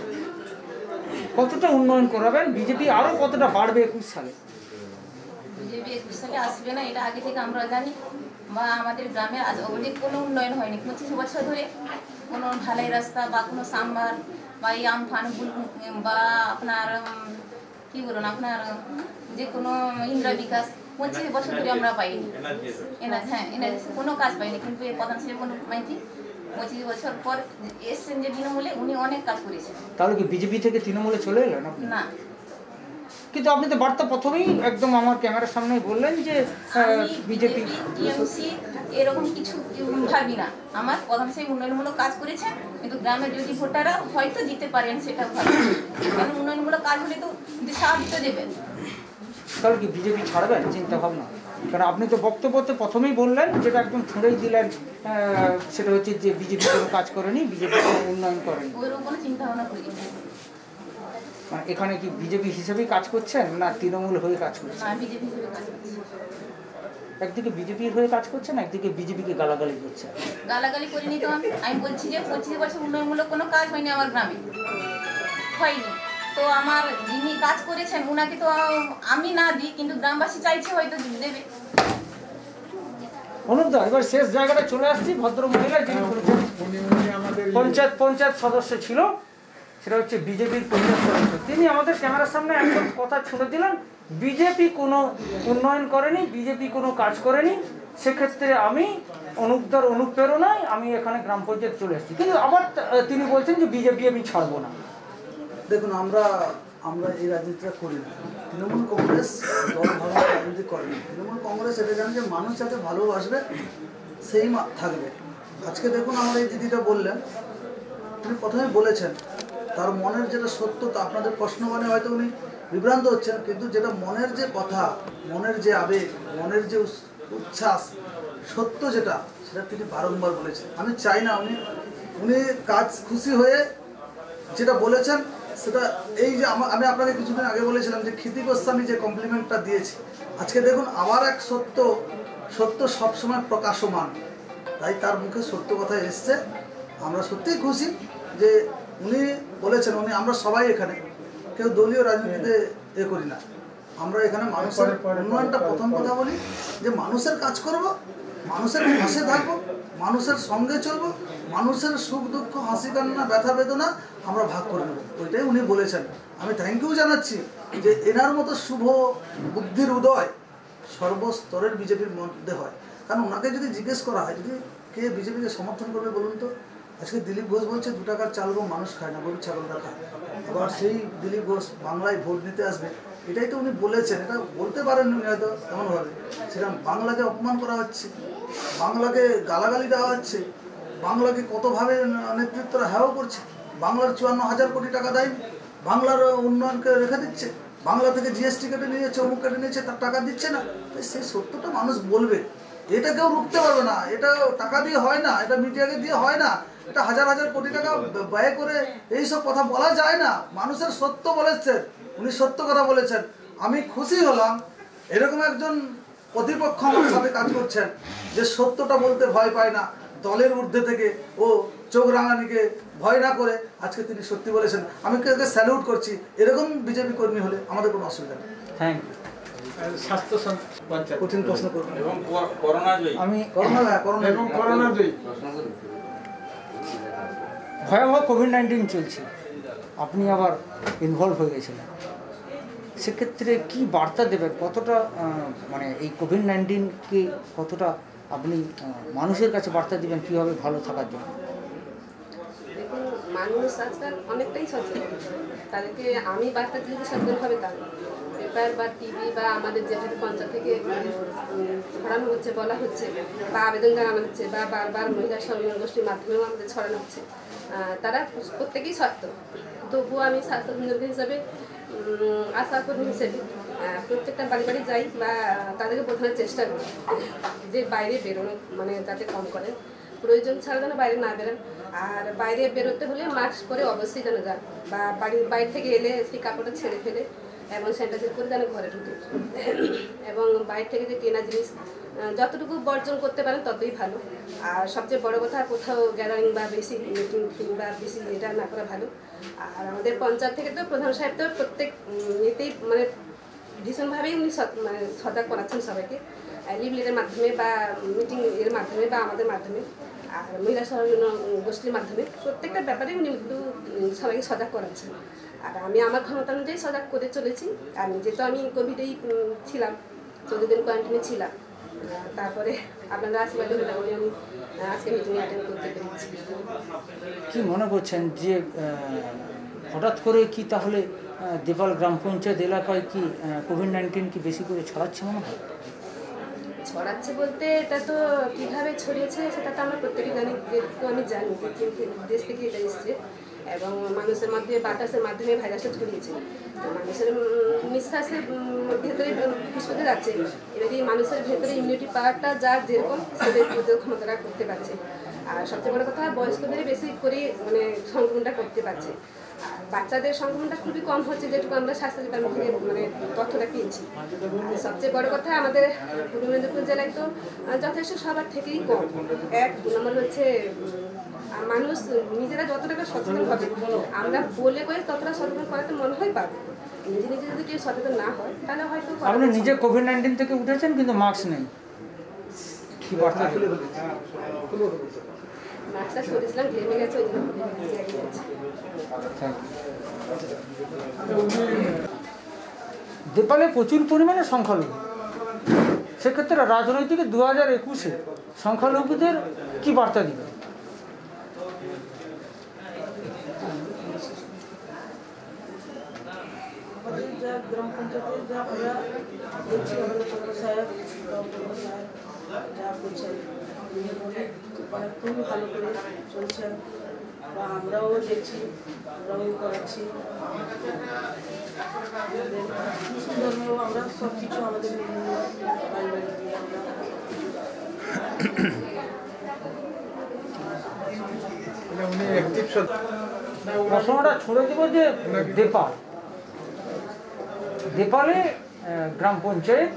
Speaker 2: কতটা উন্নয়ন করাবেন, বিজেপি আরো কতটা বাড়বে 21 সালে?
Speaker 9: বিজেপি 21 সালে আসবে না, এটা আগে থেকে আমরা জানি। বা আমাদের গ্রামে আজ অবধি কোনো উন্নয়ন হয়নি, 25 বছর ধরে কোনো ঢালাই রাস্তা বা কোনো সাম্বার বা এই আমফান বা আপনার কি বলুন আপনার যে কোনো ইন্দিরা বিকাশ 25 বছর ধরে আমরা পাইনি। এনার্জি কোনো কাজ পাইনি, কিন্তু এই প্রধান সাহেব কোনো মাইতি 25 বছর পর এসছেন যে তৃণমূলে, উনি অনেক কাজ করেছেন।
Speaker 2: তাহলে কি বিজেপি থেকে তৃণমূলে চলে এলেন?
Speaker 9: না,
Speaker 2: কিন্তু আপনি তো বার্তা প্রথমেই একদম আমার ক্যামেরার সামনে বললেন যে বিজেপি
Speaker 9: টিএমসি এরকম কিছু ভাবি না। আমার প্রধান সেই উন্নয়নমূলক কাজ করেছে, কিন্তু গ্রামের যদি ভোটাররা হয়তো দিতে পারেন সেটা ভাবি, কারণ উন্নয়নমূলক কাজ হলে তো সাহায্য দিতে দেবেন।
Speaker 2: তাহলে কি বিজেপি ছাড়বেন চিন্তা ভাবনা? কারণ আপনি তো বক্তব্যতে প্রথমেই বললেন, যেটা একদম ছুঁড়েই দিলেন, সেটা হচ্ছে যে বিজেপি কোনো কাজ করেনি, বিজেপি কোনো উন্নয়ন করেনি।
Speaker 9: ওইরকম কোনো চিন্তা ভাবনা করি না।
Speaker 2: মানে এখানে কি বিজেপি হিসেবেই কাজ করছেন না তৃণমূল হয়ে কাজ করছেন?
Speaker 9: বিজেপি হিসেবে কাজ করছি।
Speaker 2: একদিকে বিজেপির হয়ে কাজ করছেন, একদিকে বিজেপিকে গালাগালি করছেন।
Speaker 9: গালাগালি করিনি তো আমি বলছি যে 25 বছর উন্নয়নমূলক কোনো কাজ হয়নি আমার গ্রামে, হয়নি। তো আমার যিনি কাজ করেছেন উনাকে তো আমি না দিই, কিন্তু গ্রামবাসী চাইছে হয়তো দেবে।
Speaker 2: অনুপদা, এবার শেষ জায়গাটা চলে আসছি। ভদ্র মহিলা যিনি পঞ্চায়েত সদস্য ছিল, সেটা হচ্ছে বিজেপির পঞ্চায়েত সদস্য, তিনি আমাদের ক্যামেরার সামনে একদম কথা ছুড়ে দিলেন, বিজেপি কোনো উন্নয়ন করেনি, বিজেপি কোনো কাজ করেনি, সেক্ষেত্রে আমি অনুপদার অনুপ্রেরণায় আমি এখানে গ্রাম পঞ্চায়েত চলে এসেছি। কিন্তু আবার তিনি বলছেন যে বিজেপি আমি ছাড়বো না।
Speaker 1: দেখুন, আমরা এই রাজনীতিটা করি না। তৃণমূল কংগ্রেস দল ভালো রাজনীতি করেনি। তৃণমূল কংগ্রেস এটা জানে যে মানুষ যাকে ভালোবাসবে সেই থাকবে। আজকে দেখুন, আমার এই দিদিটা বললেন, তিনি প্রথমে বলেছেন তার মনের যেটা সত্য, তা আপনাদের প্রশ্ন মানে হয়তো উনি বিভ্রান্ত হচ্ছেন, কিন্তু যেটা মনের যে কথা, মনের যে আবেগ, মনের যে উচ্ছ্বাস, সত্য যেটা, সেটা তিনি বারংবার বলেছেন। আমি চাই না উনি কাজ খুশি হয়ে যেটা বলেছেন সেটা, এই যে আমি আপনাকে কিছুদিন আগে বলেছিলাম যে ক্ষিতি গোস্বামী যে কমপ্লিমেন্টটা দিয়েছি, আজকে দেখুন আবার এক সত্য সবসময় প্রকাশমান, তাই তার মুখে সত্য কথা এসছে। আমরা সত্যিই খুশি যে উনি বলেছেন, আমরা সবাই এখানে কেউ দলীয় রাজনীতিতে করি না, আমরা এখানে মানুষের উন্নয়নটা প্রথম কথা বলি, যে মানুষের কাজ করব, মানুষের পাশে থাকবো, মানুষের সঙ্গে চলবো, মানুষের সুখ দুঃখ হাসি কান্না ব্যথা বেদনা আমরা ভাগ করে নেবো, ওইটাই উনি বলেছেন। আমি থ্যাংক ইউ জানাচ্ছি যে এনার মতো শুভ বুদ্ধির উদয় সর্বস্তরের বিজেপির মধ্যে হয়। কারণ ওনাকে যদি জিজ্ঞেস করা হয়, যদি কে বিজেপিকে সমর্থন করবে বলুন তো, আজকে দিলীপ ঘোষ বলছে 2 টাকার চাল গো মানুষ খায় না, গরু ছাগলরা খায়। আবার সেই দিলীপ ঘোষ বাংলায় ভোট নিতে আসবে, এটাই তো উনি বলেছেন। এটা বলতে পারেন উনি হয়তো এমনভাবে, সেরকম বাংলাকে অপমান করা হচ্ছে, বাংলাকে গালাগালি দেওয়া হচ্ছে, বাংলাকে কতভাবে নেতৃত্বরা হ্যাও করছে, বাংলার 54,000 কোটি টাকা দেয়নি, বাংলার উন্নয়নকে রেখে দিচ্ছে, বাংলা থেকে জিএসটি কেটে নিয়েছে, অমুক কেটে নিয়েছে, তার টাকা দিচ্ছে না। সেই সত্যটা মানুষ বলবে, এটা কেউ রুখতে পারবে না। এটা টাকা দিয়ে হয় না, এটা মিডিয়াকে দিয়ে হয় না, এটা হাজার কোটি টাকা ব্যয় করে এইসব কথা বলা যায় না। মানুষের সত্য বলেছেন, উনি সত্য কথা বলেছেন। আমি খুশি হলাম এরকম একজন প্রতিপক্ষ আমার সাথে কাজ করছেন, যে সত্যটা বলতে ভয় পায় না, দলের ঊর্ধ্বে থেকে ও চোখ রাঙানিকে ভয় না করে আজকে তিনি সত্যি বলেছেন। আমি তাকে স্যালুট করছি। এরকম বিজেপি কর্মী হলে আমাদের কোনো অসুবিধা নেই।
Speaker 2: Thank you.
Speaker 5: স্বাস্থ্য
Speaker 1: কঠিন প্রশ্ন করবেন
Speaker 6: এবং করোনা জয়ী,
Speaker 2: আমি
Speaker 5: করোনা জয়ী
Speaker 2: ভয়াবহ কোভিড-19 চলছে, আপনি আবার ইনভলভ হয়ে গেছিলেন, সেক্ষেত্রে কি বার্তা দেবেন? কতটা মানে এই কোভিড-19কে কতটা আপনি মানুষের কাছে বার্তা দিবেন কীভাবে ভালো থাকার জন্য?
Speaker 12: দেখুন, মানুষ আজকাল অনেকটাই সচেতন, তাদেরকে আমি বার্তা দিতে সচেতন হবে তা পেপার বা টিভি বা আমাদের যেভাবে পঞ্চায়েত থেকে ছড়ানো হচ্ছে, বলা হচ্ছে বা আবেদন জানানো হচ্ছে বা বারবার মহিলা সম্মেলন গোষ্ঠীর মাধ্যমেও আমাদের ছড়ানো হচ্ছে, তারা প্রত্যেকেই সত্য। তবুও আমি স্বাস্থ্যকেন্দ্র হিসাবে, আশা কর্মী হিসেবে প্রত্যেকটা বাড়ি বাড়ি যাই বা তাদেরকে বোঝানোর চেষ্টা করি যে বাইরে বেরোনো মানে যাতে কম করে, প্রয়োজন ছাড়া যেন বাইরে না বেরোন, আর বাইরে বেরোতে হলে মাস্ক পরে অবশ্যই যেন যান, বা বাড়ির বাইরে থেকে এলে সেই কাপড়টা ছেড়ে ফেলে এবং স্যানিটাইজার করে যেন ঘরে ঢুকে, এবং বাইরে থেকে যে কেনা জিনিস যতটুকু বর্জন করতে পারেন ততই ভালো। আর সবচেয়ে বড় কথা, কোথাও গ্যাদারিং বা বেশি মিটিং বা বেশি এটা না করা ভালো। আর আমাদের পঞ্চায়েত থেকে তো প্রধান সাহেব তো প্রত্যেক এতেই মানে ভীষণভাবেই উনি মানে সজাগ করাচ্ছেন সবাইকে, লিফলেটের মাধ্যমে বা মিটিং এর মাধ্যমে বা আমাদের মাধ্যমে আর মহিলা সম্মেলন গোষ্ঠীর মাধ্যমে প্রত্যেকটা ব্যাপারে উনি কিন্তু সবাইকে সজাগ করাচ্ছেন। আর আমি আমার ক্ষমতা অনুযায়ী সজাগ করে চলেছি। আর নিজে তো আমি কোভিডেই ছিলাম, 14 দিন কোয়ারেন্টাইনে ছিলাম, তারপরে আপনারা আশীর্বাদে মোটামুটি আমি আজকে মিটিং অ্যাটেন্ড করতে পেরেছি।
Speaker 2: কি মনে করছেন যে হঠাৎ করে কি তাহলে দেপাল গ্রাম পঞ্চায়েত এলাকায় কি কোভিড-19 কি বেশি করে ছড়াচ্ছে মনে হয়?
Speaker 12: ছড়াচ্ছে বলতে এটা তো কীভাবে ছড়িয়েছে সেটা তো আমরা প্রত্যেকে জানি, যেহেতু আমি জানি যে দেশ থেকে এটা এসছে এবং মানুষের মধ্যে বাতাসের মাধ্যমে ভাইরাসটা ছড়িয়েছে। তো মানুষের নিঃশ্বাসের ভেতরে বিস্ফোরণ যাচ্ছে, এবারে মানুষের ভেতরে ইমিউনিটি পাওয়ারটা যার যেরকম সেদের প্রতিরোধ ক্ষমতাটা করতে পারছে। আর সবচেয়ে বড় কথা বয়স্কদের বেশি করে মানে সংক্রমণটা করতে পারছে। আর বাচ্চাদের সংক্রমণটা খুবই কম হচ্ছে, যেটুকু আমরা স্বাস্থ্য ডিপার্টমেন্ট থেকে মানে তথ্যটা পেয়েছি। আর সবচেয়ে বড় কথা আমাদের পূর্ব মেদিনীপুর জেলায় তো যথেষ্ট সবার থেকেই কম। দু নম্বর হচ্ছে মানুষ নিজেরা যতটা সচেতন হবে, আমরা বলে করে ততটা সচেতন করাতে মনে হয় পারবো। নিজে নিজে যদি কেউ সচেতন না হয় তাহলে হয়তো
Speaker 2: আপনি নিজে কোভিড-19 থেকে উঠেছেন কিন্তু মাস্ক নেই, কি বার্তা?
Speaker 12: মাস্কটা সরিয়েছিলাম, ঘেমে গেছে, ওই জন্য
Speaker 2: নেপালে প্রচুর পরিমাণে সংখ্যালঘু, সেক্ষেত্রে রাজনৈতিক 2021-এ সংখ্যালঘুদের কি বার্তা দিবে?
Speaker 13: যা গ্রাম পঞ্চায়েতে যা আমরা দেখছি, আমাদের প্রধান সাহেব যা করছেন মানে খুবই ভালো করে চলছেন, বা আমরাও দেখছি, আমরাও করাচ্ছি। মুসলিম ধর্মেও আমরা সব কিছু আমাদের পারিবারিক দিয়ে আমরা
Speaker 2: প্রশ্নটা ছড়ে দেব যে দেপালে গ্রাম পঞ্চায়েত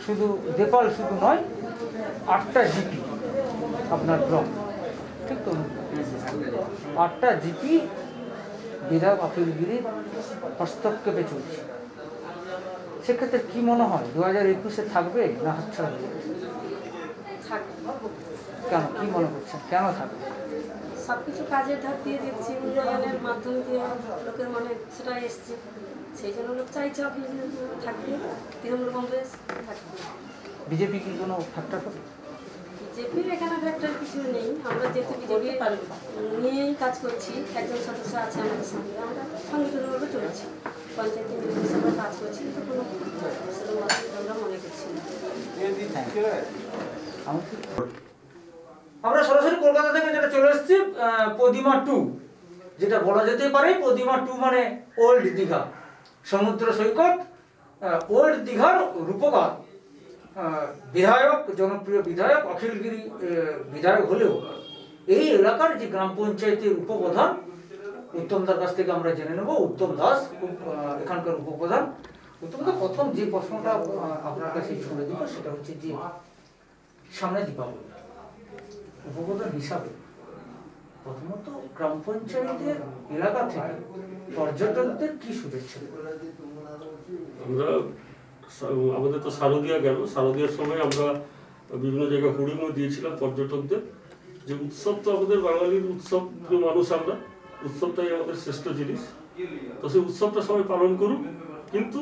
Speaker 2: শুধু দেপাল শুধু নয়, 8টা জিপি আপনার ব্লক, ঠিক তো? 8টা জিপি বিধায়ক আপিলগিরির হস্তক্ষেপে চলছে। সেক্ষেত্রে কি মনে হয় 2021-এ থাকবে না হাতছাড়া হবে? কেন, কি মনে করছেন কেন থাকবে?
Speaker 13: সব কিছু কাজের ধার দিয়ে দেখছি, উন্নয়নের মাধ্যম দিয়ে লোকের মনে সেটা এসছে, সেই জন্য লোক চাইছে থাকবে, তৃণমূল কংগ্রেস থাকবে।
Speaker 2: বিজেপি কি কোনো ফ্যাক্টর হবে?
Speaker 13: বিজেপির এখানে ফ্যাক্টর কিছু নেই, আমরা যেহেতু বিজেপি নিয়েই কাজ করছি, একজন সদস্য আছে আমাদের সঙ্গে, আমরা সংগঠনভাবে চলছি, পঞ্চায়েত হিসেবে কাজ করছি, তো কোনো সেরকম অসুবিধা আমরা মনে করছি না।
Speaker 2: আমরা সরাসরি কলকাতা থেকে যেটা চলে এসেছি প্রতিমা 2, যেটা বলা যেতে পারে প্রতিমা 2 মানে ওল্ড দীঘা সমুদ্র সৈকত। ওল্ড দীঘার রূপকার বিধায়ক, জনপ্রিয় বিধায়ক অখিলগিরি বিধায়ক হলেও এই এলাকার যে গ্রাম পঞ্চায়েতের উপপ্রধান উত্তম দার কাছ থেকে আমরা জেনে নেব। উত্তম দাস এখানকার উপপ্রধান। উত্তম দা, প্রথম যে প্রশ্নটা আপনার কাছে ছুড়ে দিব সেটা হচ্ছে যে সামনে দীপাবলি, উপপ্রধান হিসাবে প্রথমত গ্রাম পঞ্চায়েতের এলাকা থেকে পর্যটকদের কি শুভেচ্ছা?
Speaker 7: আমরা আমাদের তো শারদীয়া গেল, শারদীয়ার সময় আমরা বিভিন্ন জায়গায় হোর্ডিংও দিয়েছিলাম পর্যটকদের যে উৎসব তো আমাদের বাঙালির উৎসব, প্রিয় মানুষ আমরা, উৎসবটাই আমাদের শ্রেষ্ঠ জিনিস। তো সেই উৎসবটা সবাই পালন করুন, কিন্তু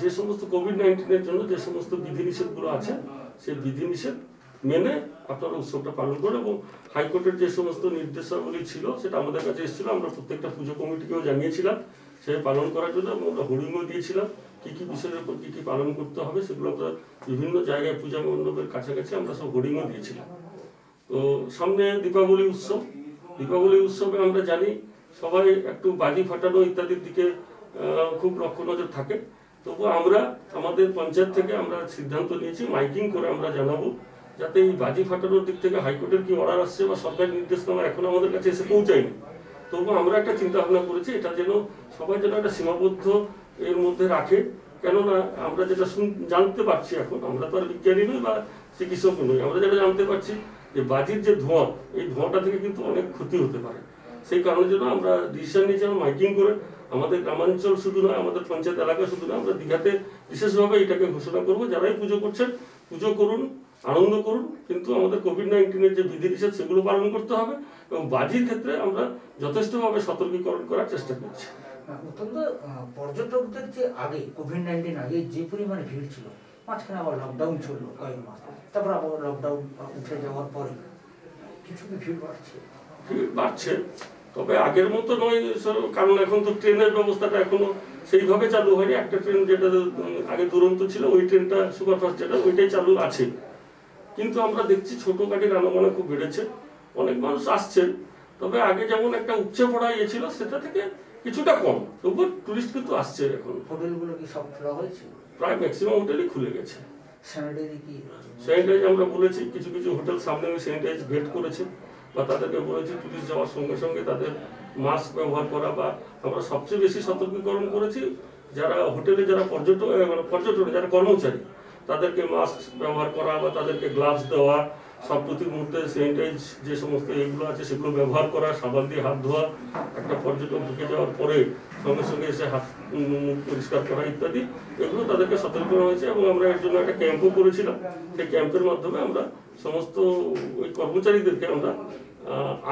Speaker 7: যে সমস্ত কোভিড-19-এর জন্য যে সমস্ত বিধিনিষেধগুলো আছে সেই বিধিনিষেধ মেনে আপনারা উৎসবটা পালন করুন। এবং হাইকোর্টের যে সমস্ত নির্দেশাবলী ছিল সেটা আমাদের কাছে এসেছিল, আমরা প্রত্যেকটা পুজো কমিটিকেও জানিয়েছিলাম সেই পালন করার জন্য, এবং আমরা হোর্ডিংও দিয়েছিলাম কী কী বিষয়ের উপর কী কী পালন করতে হবে সেগুলো আমরা বিভিন্ন জায়গায় পূজা মণ্ডপের কাছাকাছি আমরা সব হোর্ডিংও দিয়েছিলাম। তো সামনে দীপাবলি উৎসব, দীপাবলি উৎসবে আমরা জানি সবাই একটু বাজি ফাটানো ইত্যাদির দিকে খুব লক্ষ্য নজর থাকে। তবুও আমরা আমাদের পঞ্চায়েত থেকে আমরা সিদ্ধান্ত নিয়েছি মাইকিং করে আমরা জানাবো, যাতে এই বাজি ফাটানোর দিক থেকে হাইকোর্টের কি অর্ডার আসছে বা সরকারি নির্দেশনামা এখনো আমাদের কাছে এসে পৌঁছায়নি। তবুও আমরা একটা চিন্তা ভাবনা করেছি, এটা যেন সবাই যেন একটা সীমাবদ্ধ এর মধ্যে রাখে। কেননা আমরা যেটা জানতে পারছি এখন, আমরা তো আর বিজ্ঞানী নই বা চিকিৎসক নই, আমরা যেটা জানতে পারছি যে বাজির যে ধোঁয়া, এই ধোঁয়াটা থেকে কিন্তু অনেক ক্ষতি হতে পারে। সেই কারণের জন্য আমরা ডিসিশন নিয়েছিলাম মাইকিং করে আমাদের গ্রামাঞ্চল শুধু নয়, আমাদের পঞ্চায়েত এলাকা শুধু নয়, আমরা দীঘাতে বিশেষভাবে এটাকে ঘোষণা করবো, যারাই পুজো করছেন পুজো করুন, আনন্দ করুন, কিন্তু আমাদের কোভিড-19-এর যে বিধিনিষেধ সেগুলো পালন করতে হবে। এবং বাজির ক্ষেত্রে আমরা যথেষ্টভাবে সতর্কীকরণ করার চেষ্টা করছি।
Speaker 2: অত্যন্ত পর্যটকদের যে আগে কোভিড-19 আগে যে পরিমাণে ভিড় ছিল, মাঝখানে আবার লকডাউন চললো কয়েক মাস, তারপর আবার লকডাউন উঠে যাওয়ার পরে কিছু কি ভিড় বাড়ছে?
Speaker 7: ভিড় বাড়ছে,
Speaker 14: তবে আগের মতো নয়, কারণ এখন তো ট্রেনের ব্যবস্থাটা এখনো সেইভাবে চালু হয়নি। একটা ট্রেন যেটা আগে দুরন্ত ছিল, ওই ট্রেনটা সুপারফাস্ট যেটা, ওইটাই চালু আছে। কিন্তু আমরা দেখছি ছোট গাড়ির আনাগোনা খুব বেড়েছে, অনেক মানুষ আসছেন। তবে আগে যেমন একটা উপচে পড়া ইয়ে ছিল, সেটা থেকে কিছুটা কম, তবুও টুরিস্ট কিন্তু আসছে এখন।
Speaker 2: হোটেলগুলো কি সব খোলা হয়েছে?
Speaker 14: প্রায় ম্যাক্সিমাম হোটেলই খুলে গেছে।
Speaker 2: স্যানিটারি কি?
Speaker 14: স্যানিটাইজ আমরা বলেছি, কিছু কিছু হোটেল সামনে স্যানিটাইজ গেট করেছে, বা তাদেরকে বলেছি টুরিস্ট যাওয়ার সঙ্গে সঙ্গে তাদের মাস্ক ব্যবহার করা। বা আমরা সবচেয়ে বেশি সতর্কীকরণ করেছি যারা হোটেলে যারা পর্যটন যারা কর্মচারী, তাদেরকে মাস্ক ব্যবহার করা বা তাদেরকে গ্লাভস দেওয়া, সব প্রতি মুহূর্তে স্যানিটাইজ যে সমস্ত এগুলো আছে সেগুলো ব্যবহার করা, সাবান দিয়ে হাত ধোয়া, একটা পর্যটক ঢুকে যাওয়ার পরে সঙ্গে সঙ্গে এসে হাত মুখ পরিষ্কার করা ইত্যাদি, এগুলো তাদেরকে সতর্ক করা হয়েছে। এবং আমরা এর জন্য একটা ক্যাম্পও করেছিলাম। সেই ক্যাম্পের মাধ্যমে আমরা সমস্ত ওই কর্মচারীদেরকে আমরা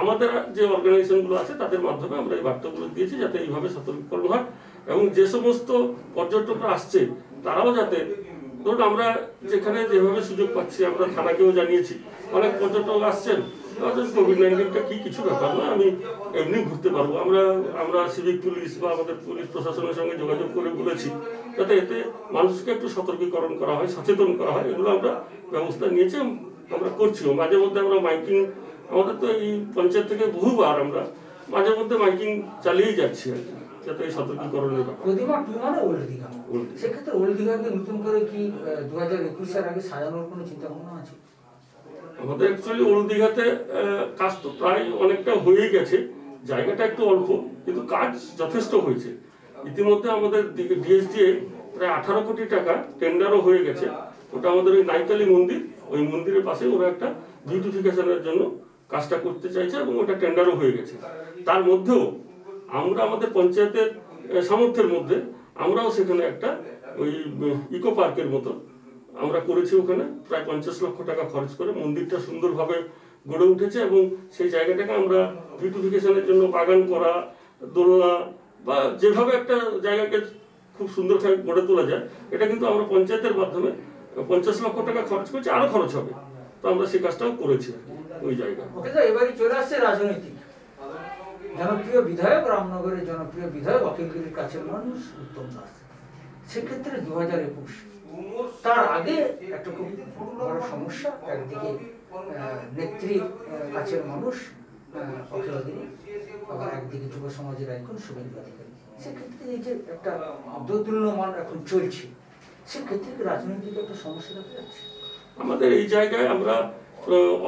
Speaker 14: আমাদের যে অর্গানাইজেশনগুলো আছে তাদের মাধ্যমে আমরা এই বার্তাগুলো দিয়েছি, যাতে এইভাবে সতর্কীকরণ হয়। এবং যে সমস্ত পর্যটকরা আসছে তারাও যাতে, ধরুন আমরা যেখানে যেভাবে সুযোগ পাচ্ছি, আমরা থানাকেও জানিয়েছি, অনেক পর্যটক আসছেন, কোভিড-19টা কি কিছু ব্যাপার না, আমি এমনি ঘুরতে পারবো। আমরা সিভিক পুলিশ বা আমাদের পুলিশ প্রশাসনের সঙ্গে যোগাযোগ করে বলেছি যাতে এতে মানুষকে একটু সতর্কীকরণ করা হয়, সচেতন করা হয়। এগুলো আমরা ব্যবস্থা নিয়েছি, আমরা করছিও। মাঝে মধ্যে আমরা মাইকিং, আমাদের তো এই পঞ্চায়েত থেকে বহুবার আমরা মাঝে মধ্যে মাইকিং চালিয়েই যাচ্ছি আর কি, যাতে এই সতর্কীকরণের ব্যাপার।
Speaker 2: প্রতিমা টু মানে ওল্ড দীঘা, সেক্ষেত্রে ওল্ড দীঘাকে নতুন করে কি 2021-এর আগে সাজানোর কোনো চিন্তা ভাবনা আছে?
Speaker 14: আমাদের অ্যাকচুয়ালি ওল্ড দীঘাতে কাজ তো প্রায় অনেকটা হয়ে গেছে, জায়গাটা একটু অল্প, কিন্তু কাজ যথেষ্ট হয়েছে। ইতিমধ্যে আমাদের ডিএসডিএ প্রায় 18 কোটি টাকা টেন্ডারও হয়ে গেছে। ওটা আমাদের ওই নাইকালি মন্দির, ওই মন্দিরের পাশে ওরা একটা বিউটিফিকেশনের জন্য কাজটা করতে চাইছে এবং ওটা টেন্ডারও হয়ে গেছে। তার মধ্যেও আমরা আমাদের পঞ্চায়েতের সামর্থ্যের মধ্যে আমরাও সেখানে একটা ওই ইকো পার্কের মতো আমরা করেছি। ওখানে প্রায় 50 লক্ষ টাকা খরচ করে মন্দিরটা সুন্দরভাবে গড়ে উঠেছে এবং সেই জায়গাটাকে আমরা বিউটিফিকেশনের জন্য বাগান করা, দোলনা বা যেভাবে একটা জায়গাকে খুব সুন্দরভাবে গড়ে তোলা যায়, এটা কিন্তু আমরা পঞ্চায়েতের মাধ্যমে 50 লক্ষ টাকা খরচ করছি, আরো খরচ হবে। তো আমরা সেই কাজটাও করেছি ওই জায়গায়।
Speaker 2: এবারে চলে আসছে রাজনৈতিক। জনপ্রিয় বিধায়ক, রামনগরের জনপ্রিয় বিধায়ক অখিলগিরির কাছের মানুষ উত্তম দাস। সেক্ষেত্রে 2021, তার আগে একটা খুব বড় সমস্যা, একদিকে নেত্রীর কাছের মানুষ অখিলগিরি, আবার একদিকে যুব সমাজের আইকন শুভেন্দু অধিকারী। সেক্ষেত্রে এই যে একটা দোদুল্যমান এখন চলছে, সেক্ষেত্রে রাজনৈতিক একটা সমস্যা দেখা যাচ্ছে।
Speaker 14: আমাদের এই জায়গায় আমরা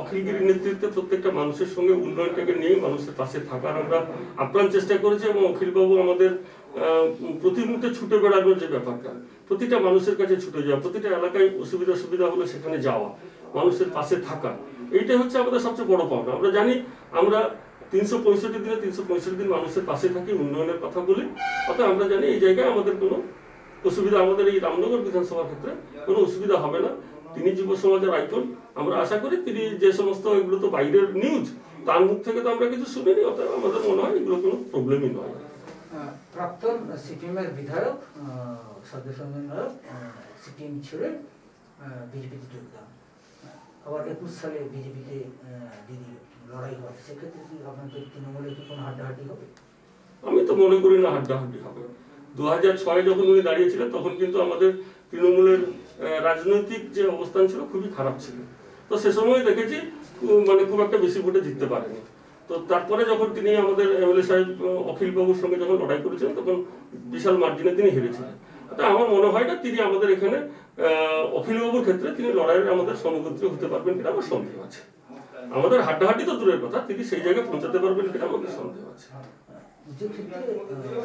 Speaker 14: অখিলগিরির নেতৃত্বে প্রত্যেকটা মানুষের সঙ্গে উন্নয়নটাকে নিয়ে মানুষের পাশে থাকার আমরা আপ্রাণ চেষ্টা করেছি। এবং অখিলবাবু আমাদের প্রতি মুহূর্তে ছুটে বেড়ানোর যে ব্যাপারটা, প্রতিটা মানুষের কাছে ছুটে যাওয়া, প্রতিটা এলাকায় সুবিধা হলে সেখানে যাওয়া, মানুষের পাশে থাকা, এইটাই হচ্ছে আমাদের সবচেয়ে বড় পাওনা। আমরা জানি আমরা 365 দিনে 365 দিন মানুষের পাশে থাকি, উন্নয়নের কথা বলি। অর্থাৎ আমরা জানি এই জায়গায় আমাদের কোনো অসুবিধা, আমাদের এই রামনগর বিধানসভার ক্ষেত্রে কোনো অসুবিধা হবে না। তিনি যুব সমাজের আইকন, আমরা আশা করি তিনি যে সমস্ত, এগুলো তো বাইরের নিউজ, তার মুখ থেকে তো আমরা কিছু শুনিনি, অর্থাৎ আমাদের মনে হয় এগুলো কোনো প্রবলেমই নয়।
Speaker 2: প্রাক্তন সিপিএমের বিধায়ক সদ্যসঞ্জন নায়ক সিপিএম ছেড়ে বিজেপিতে যোগদান, আবার 21 সালে বিজেপিতে দিদি লড়াই হয়, সেক্ষেত্রে কি আপনাদের তৃণমূলে কি কোনো হাড্ডাহাড্ডি হবে?
Speaker 14: আমি তো মনে করি না হাড্ডাহাড্ডি হবে। 2006 যখন উনি দাঁড়িয়েছিলেন তখন কিন্তু আমাদের তৃণমূলের রাজনৈতিক যে অবস্থান ছিল খুবই খারাপ ছিল। তো সে সময় দেখেছি মানে খুব একটা বেশি ভোটে জিততে পারেনি। তো তারপরে যখন তিনি আমাদের এমএলএ সাহেব অখিলবাবুর সঙ্গে যখন লড়াই করেছিলেন তখন বিশাল মার্জিনে তিনি হেরেছিলেন। তা আমার মনে হয় না তিনি আমাদের এখানে অখিলবাবুর ক্ষেত্রে তিনি লড়াইয়ের আমাদের সমগোত্রী হতে পারবেন কিনা আমার সন্দেহ আছে। আমাদের হাড্ডাহাড্ডি তো দূরের কথা, তিনি সেই জায়গায় পৌঁছাতে পারবেন কিনা আমাদের সন্দেহ আছে।
Speaker 2: যে ক্ষেত্রে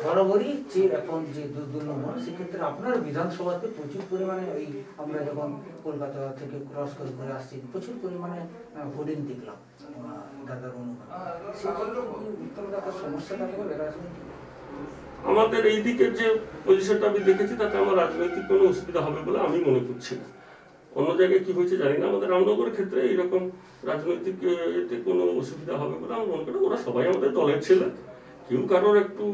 Speaker 2: বরাবরই যে এখন যে দুর্দুল্যমান, সেক্ষেত্রে আপনার বিধানসভাতে প্রচুর পরিমাণে এই আমরা যখন কলকাতা থেকে ক্রস করে ঘুরে আসছি, প্রচুর পরিমাণে হোর্ডিং দেখলাম দাদার অনুমান। সেক্ষেত্রে উত্তম দাদার সমস্যাটা হবে রাজনীতি।
Speaker 14: আমাদের এই দিকের যে পজিশনটা আমি দেখেছি তাতে আমার রাজনৈতিক কোনো অসুবিধা হবে বলে আমি মনে করছি না। অন্য জায়গায় কি হয়েছে জানি না, আমাদের রামনগরের ক্ষেত্রে এইরকম রাজনৈতিক এতে কোনো অসুবিধা হবে বলে আমি মনে করি। ওরা সবাই আমাদের দলের ছেলে, কেউ কারোর একটু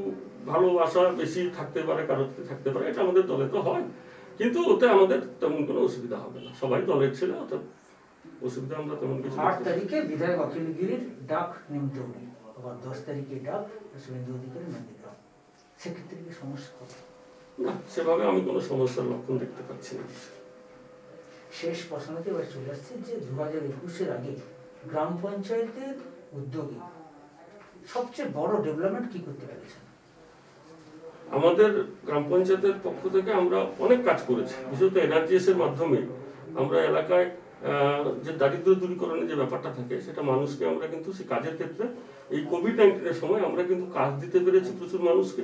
Speaker 14: ভালোবাসা বেশি থাকতে পারে, কারোর থাকতে পারে, এটা আমাদের দলে তো হয়, কিন্তু ওতে আমাদের তেমন কোনো অসুবিধা হবে না। সবাই দলের ছেলে, ওতে অসুবিধা আমরা তেমন কিছু।
Speaker 2: 8 তারিখে বিধায়ক অখিলগিরির ডাক নিমতৌড়ি, বিধানসভা 10 তারিখে ডাক শুভেন্দু অধিকারী নন্দীগ্রাম, সেক্ষেত্রে কি সমস্যা হবে?
Speaker 14: না, সেভাবে আমি কোনো সমস্যার লক্ষণ দেখতে পাচ্ছি না।
Speaker 2: শেষ প্রশ্নতে এবার চলে আসছে যে 2021-এর আগে গ্রাম পঞ্চায়েতের উদ্যোগে সবচেয়ে বড় ডেভেলপমেন্ট কি করতে পেরেছেন?
Speaker 14: আমাদের গ্রাম পঞ্চায়েতের পক্ষ থেকে আমরা অনেক কাজ করেছি, বিশেষত এনআরজিএস এর মাধ্যমে আমরা এলাকায় যে দারিদ্র দূরীকরণের যে ব্যাপারটা থাকে সেটা মানুষকে আমরা কিন্তু সেই কাজের ক্ষেত্রে এই কোভিড-19-এর সময় আমরা কিন্তু কাজ দিতে পেরেছি প্রচুর মানুষকে,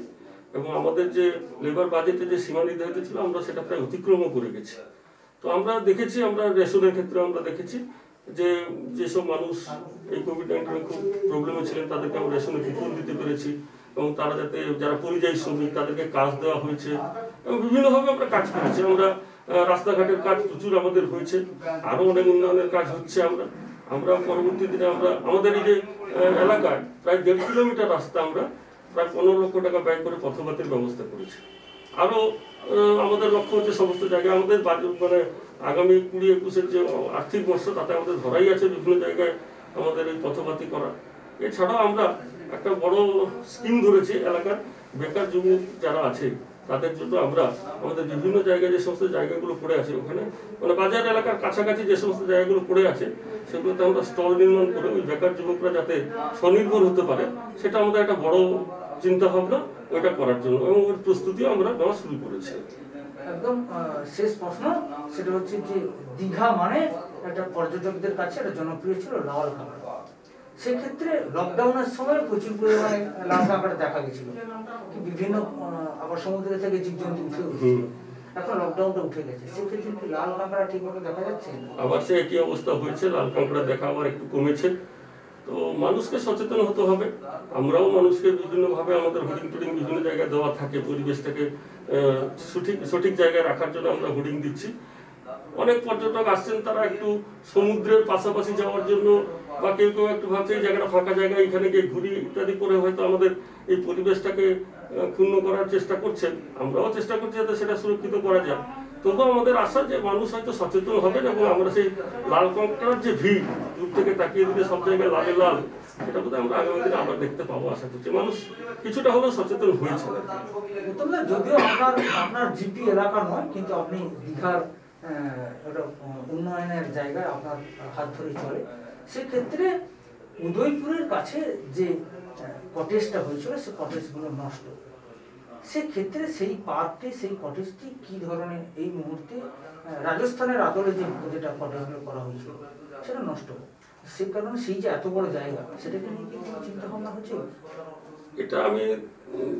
Speaker 14: এবং আমাদের যে লেবার বাজেটে যে সীমা নির্ধারিত ছিল আমরা সেটা প্রায় অতিক্রমও করে গেছি। তো আমরা দেখেছি, আমরা রেশনের ক্ষেত্রে আমরা দেখেছি যে যেসব মানুষ এই কোভিড-19 খুব প্রবলেমে ছিলেন তাদেরকে আমরা রেশনের কুপন দিতে পেরেছি, এবং তারা যাতে যারা পরিযায়ী শ্রমিক তাদেরকে কাজ দেওয়া হয়েছে, এবং বিভিন্নভাবে আমরা কাজ করেছি। আমরা রাস্তাঘাটের কাজ প্রচুর আমাদের হয়েছে, আরো অনেক উন্নয়নের কাজ হচ্ছে। আমরা পরবর্তী দিনে আমরা আমাদের এই যে এলাকায় প্রায় 1.5 কিলোমিটার রাস্তা আমরা প্রায় 15 লক্ষ টাকা ব্যয় করে পথবাতির ব্যবস্থা করেছি। আরো আমাদের লক্ষ্য হচ্ছে সমস্ত জায়গায় আমাদের মানে আগামী 20-21-এর যে আর্থিক বর্ষ তাতে আমাদের ধরাই আছে বিভিন্ন জায়গায় আমাদের এই পথবাতি করা। এছাড়াও আমরা একটা বড় স্কিম ধরেছি এলাকার বেকার যুবক যারা আছে তাদের জন্য আমরা আমাদের বিভিন্ন জায়গায় যে সমস্ত জায়গাগুলো পড়ে আছে ওখানে মানে বাজার এলাকার কাছাকাছি যে সমস্ত জায়গাগুলো পড়ে আছে সেগুলোতে আমরা স্টল নির্মাণ করে ওই বেকার যুবকরা যাতে স্বনির্ভর হতে পারে সেটা আমাদের একটা বড় চিন্তা ভাবনা ওইটা করার জন্য, এবং ওর প্রস্তুতিও আমরা নেওয়া শুরু করেছি।
Speaker 2: একদম শেষ প্রশ্ন, সেটা হচ্ছে যে দীঘা মানে একটা পর্যটকদের কাছে একটা জনপ্রিয় ছিল লাল কাঁকড়া। সেক্ষেত্রে লকডাউনের সময় প্রচুর পরিমাণে লাল কাঁকড়া দেখা গেছিল, বিভিন্ন আবার সমুদ্র থেকে জীবজন্তু উঠে উঠছে। এখন লকডাউনটা উঠে গেছে, সেক্ষেত্রে কি লাল কাঁকড়া ঠিকমতো দেখা যাচ্ছে?
Speaker 14: আবার সে একই অবস্থা হয়েছে, লাল কাঁকড়া দেখা আবার একটু কমেছে। তো মানুষকে সচেতন হতে হবে। আমরাও মানুষকে বিভিন্নভাবে আমাদের হোর্ডিং টোডিং বিভিন্ন জায়গায় দেওয়া থাকে, পরিবেশটাকে সঠিক জায়গায় রাখার জন্য আমরা হোর্ডিং দিচ্ছি। অনেক পর্যটক আসছেন, তারা একটু সমুদ্রের পাশাপাশি যাওয়ার জন্য বা কেউ কেউ একটু ভাবছে এই জায়গাটা ফাঁকা জায়গা, এখানে গিয়ে ঘুরি ইত্যাদি করে হয়তো আমাদের এই পরিবেশটাকে ক্ষুণ্ণ করার চেষ্টা করছেন। আমরাও চেষ্টা করছি যাতে সেটা সুরক্ষিত করা যায়। তবুও আমাদের আশা যে মানুষ হয়তো সচেতন হবেন, এবং আমরা সেই লাল কাঁকড়ার যে ভিড় দূর থেকে তাকিয়ে দিলে সব জায়গায় লালে লাল, সেটা বোধহয় আমরা আগামী দিনে আবার দেখতে পাবো আশা করছি। মানুষ কিছুটা হলেও সচেতন হয়েছে।
Speaker 2: যদিও আপনার জিপি এলাকা নয়, কিন্তু আপনি দীঘার উন্নয়নের জায়গায় আপনার হাত ধরে চলে। সেক্ষেত্রে উদয়পুরের কাছে যে কটেজটা হয়েছিল সে কটেজগুলো নষ্ট। সেক্ষেত্রে সেই পার্কটি সেই কটেজটি কি ধরনের এই মুহূর্তে রাজস্থানের আদলে যেটা কটেজগুলো করা হয়েছিল সেটা নষ্ট, সে কারণে সেই যে এত বড় জায়গা সেটাকে নিয়ে কি কোনো চিন্তা ভাবনা হচ্ছে?
Speaker 14: এটা আমি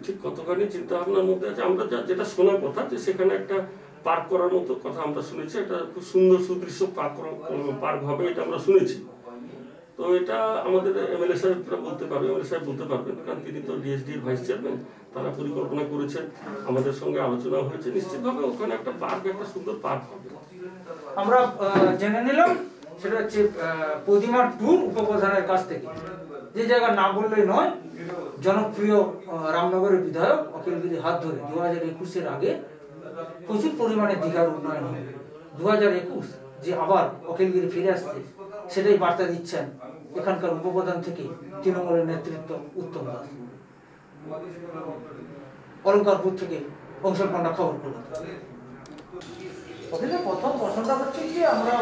Speaker 14: ঠিক কতখানি চিন্তা ভাবনার মধ্যে আছে। আমরা যেটা শোনার কথা যে সেখানে একটা পার্ক করার মতো কথা আমরা শুনেছি, এটা খুব সুন্দর সুদৃশ্য পার্ক হবে এটা আমরা শুনেছি। তো এটা আমাদের এমএলএ সাহেবরা বলতে পারবে, এমএলএ সাহেব বলতে পারবেন, কারণ তিনি তো ডিএসডি এর ভাইস চেয়ারম্যান, তারা পরিকল্পনা করেছেন, আমাদের সঙ্গে আলোচনা হয়েছে। নিশ্চিতভাবে ওখানে একটা পার্ক, একটা সুন্দর পার্ক হবে।
Speaker 2: আমরা জেনে নিলাম সেটা হচ্ছে প্রতিমা ট্যুর উপপ্রধানের কাছ থেকে, যে জায়গা না বললেই নয়, জনপ্রিয় রামনগরের বিধায়ক অখিলগিরি হাত ধরে 2021-এর আগে প্রচুর পরিমাণে দীঘার উন্নয়ন হবে। 2021 যে আবার অখিলগিরি ফিরে আসছে সেটাই বার্তা দিচ্ছেন এখানকার উপপ্রধান থেকে তৃণমূলের নেতৃত্ব উত্তম দাস। অলঙ্কারপুর থেকে অংশল পান্ডা, খবর কলকাতা। প্রথম প্রশ্নটা হচ্ছে যে আমরা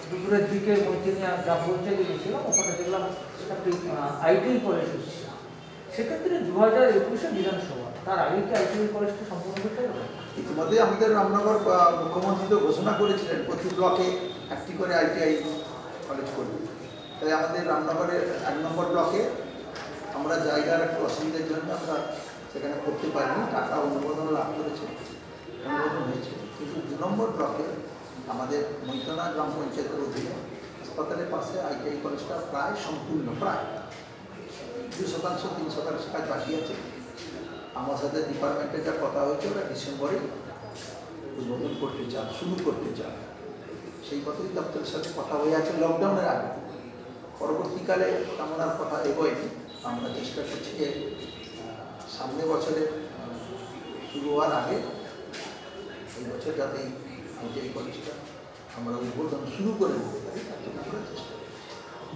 Speaker 2: দুপুরের দিকে মৈত্রিয়া গ্রাম পঞ্চায়েতে গেছিলাম, ওখানে দেখলাম একটি আইটি কলেজ হচ্ছে। সেক্ষেত্রে 2021-এ বিধানসভা, তার আগে কি আইটি কলেজটা সম্পূর্ণ করতে হবে?
Speaker 1: ইতিমধ্যে আমাদের রামনগর মুখ্যমন্ত্রী তো ঘোষণা করেছিলেন প্রতি ব্লকে একটি করে আইটিআই কলেজ করবে। তাই আমাদের রামনগরের 1 নম্বর ব্লকে আমরা জায়গার একটু অসুবিধার জন্য আমরা সেখানে করতে পারিনি, টাকা অনুমোদন লাভ করেছে, অনুমোদন হয়েছে। কিন্তু 2 নম্বর ব্লকে আমাদের মৈতনা গ্রাম পঞ্চায়েতের অধীনে হাসপাতালের পাশে আইটিআই কলেজটা প্রায় সম্পূর্ণ, প্রায় 2% 3% কাজ বাকি আছে। আমার সাথে ডিপার্টমেন্টের যা কথা হয়েছে ওরা ডিসেম্বরে উদ্বোধন করতে চান, শুরু করতে চান। সেই কথাই দপ্তরের সাথে কথা হয়ে আছে লকডাউনের আগে। পরবর্তীকালে তেমন আর কথা এগোয়নি। আমরা চেষ্টা করছি যে সামনে বছরে শুরু হওয়ার আগে এই বছর যাতে এই কলেজটা আমরা উদ্বোধন শুরু করে দিতে পারি।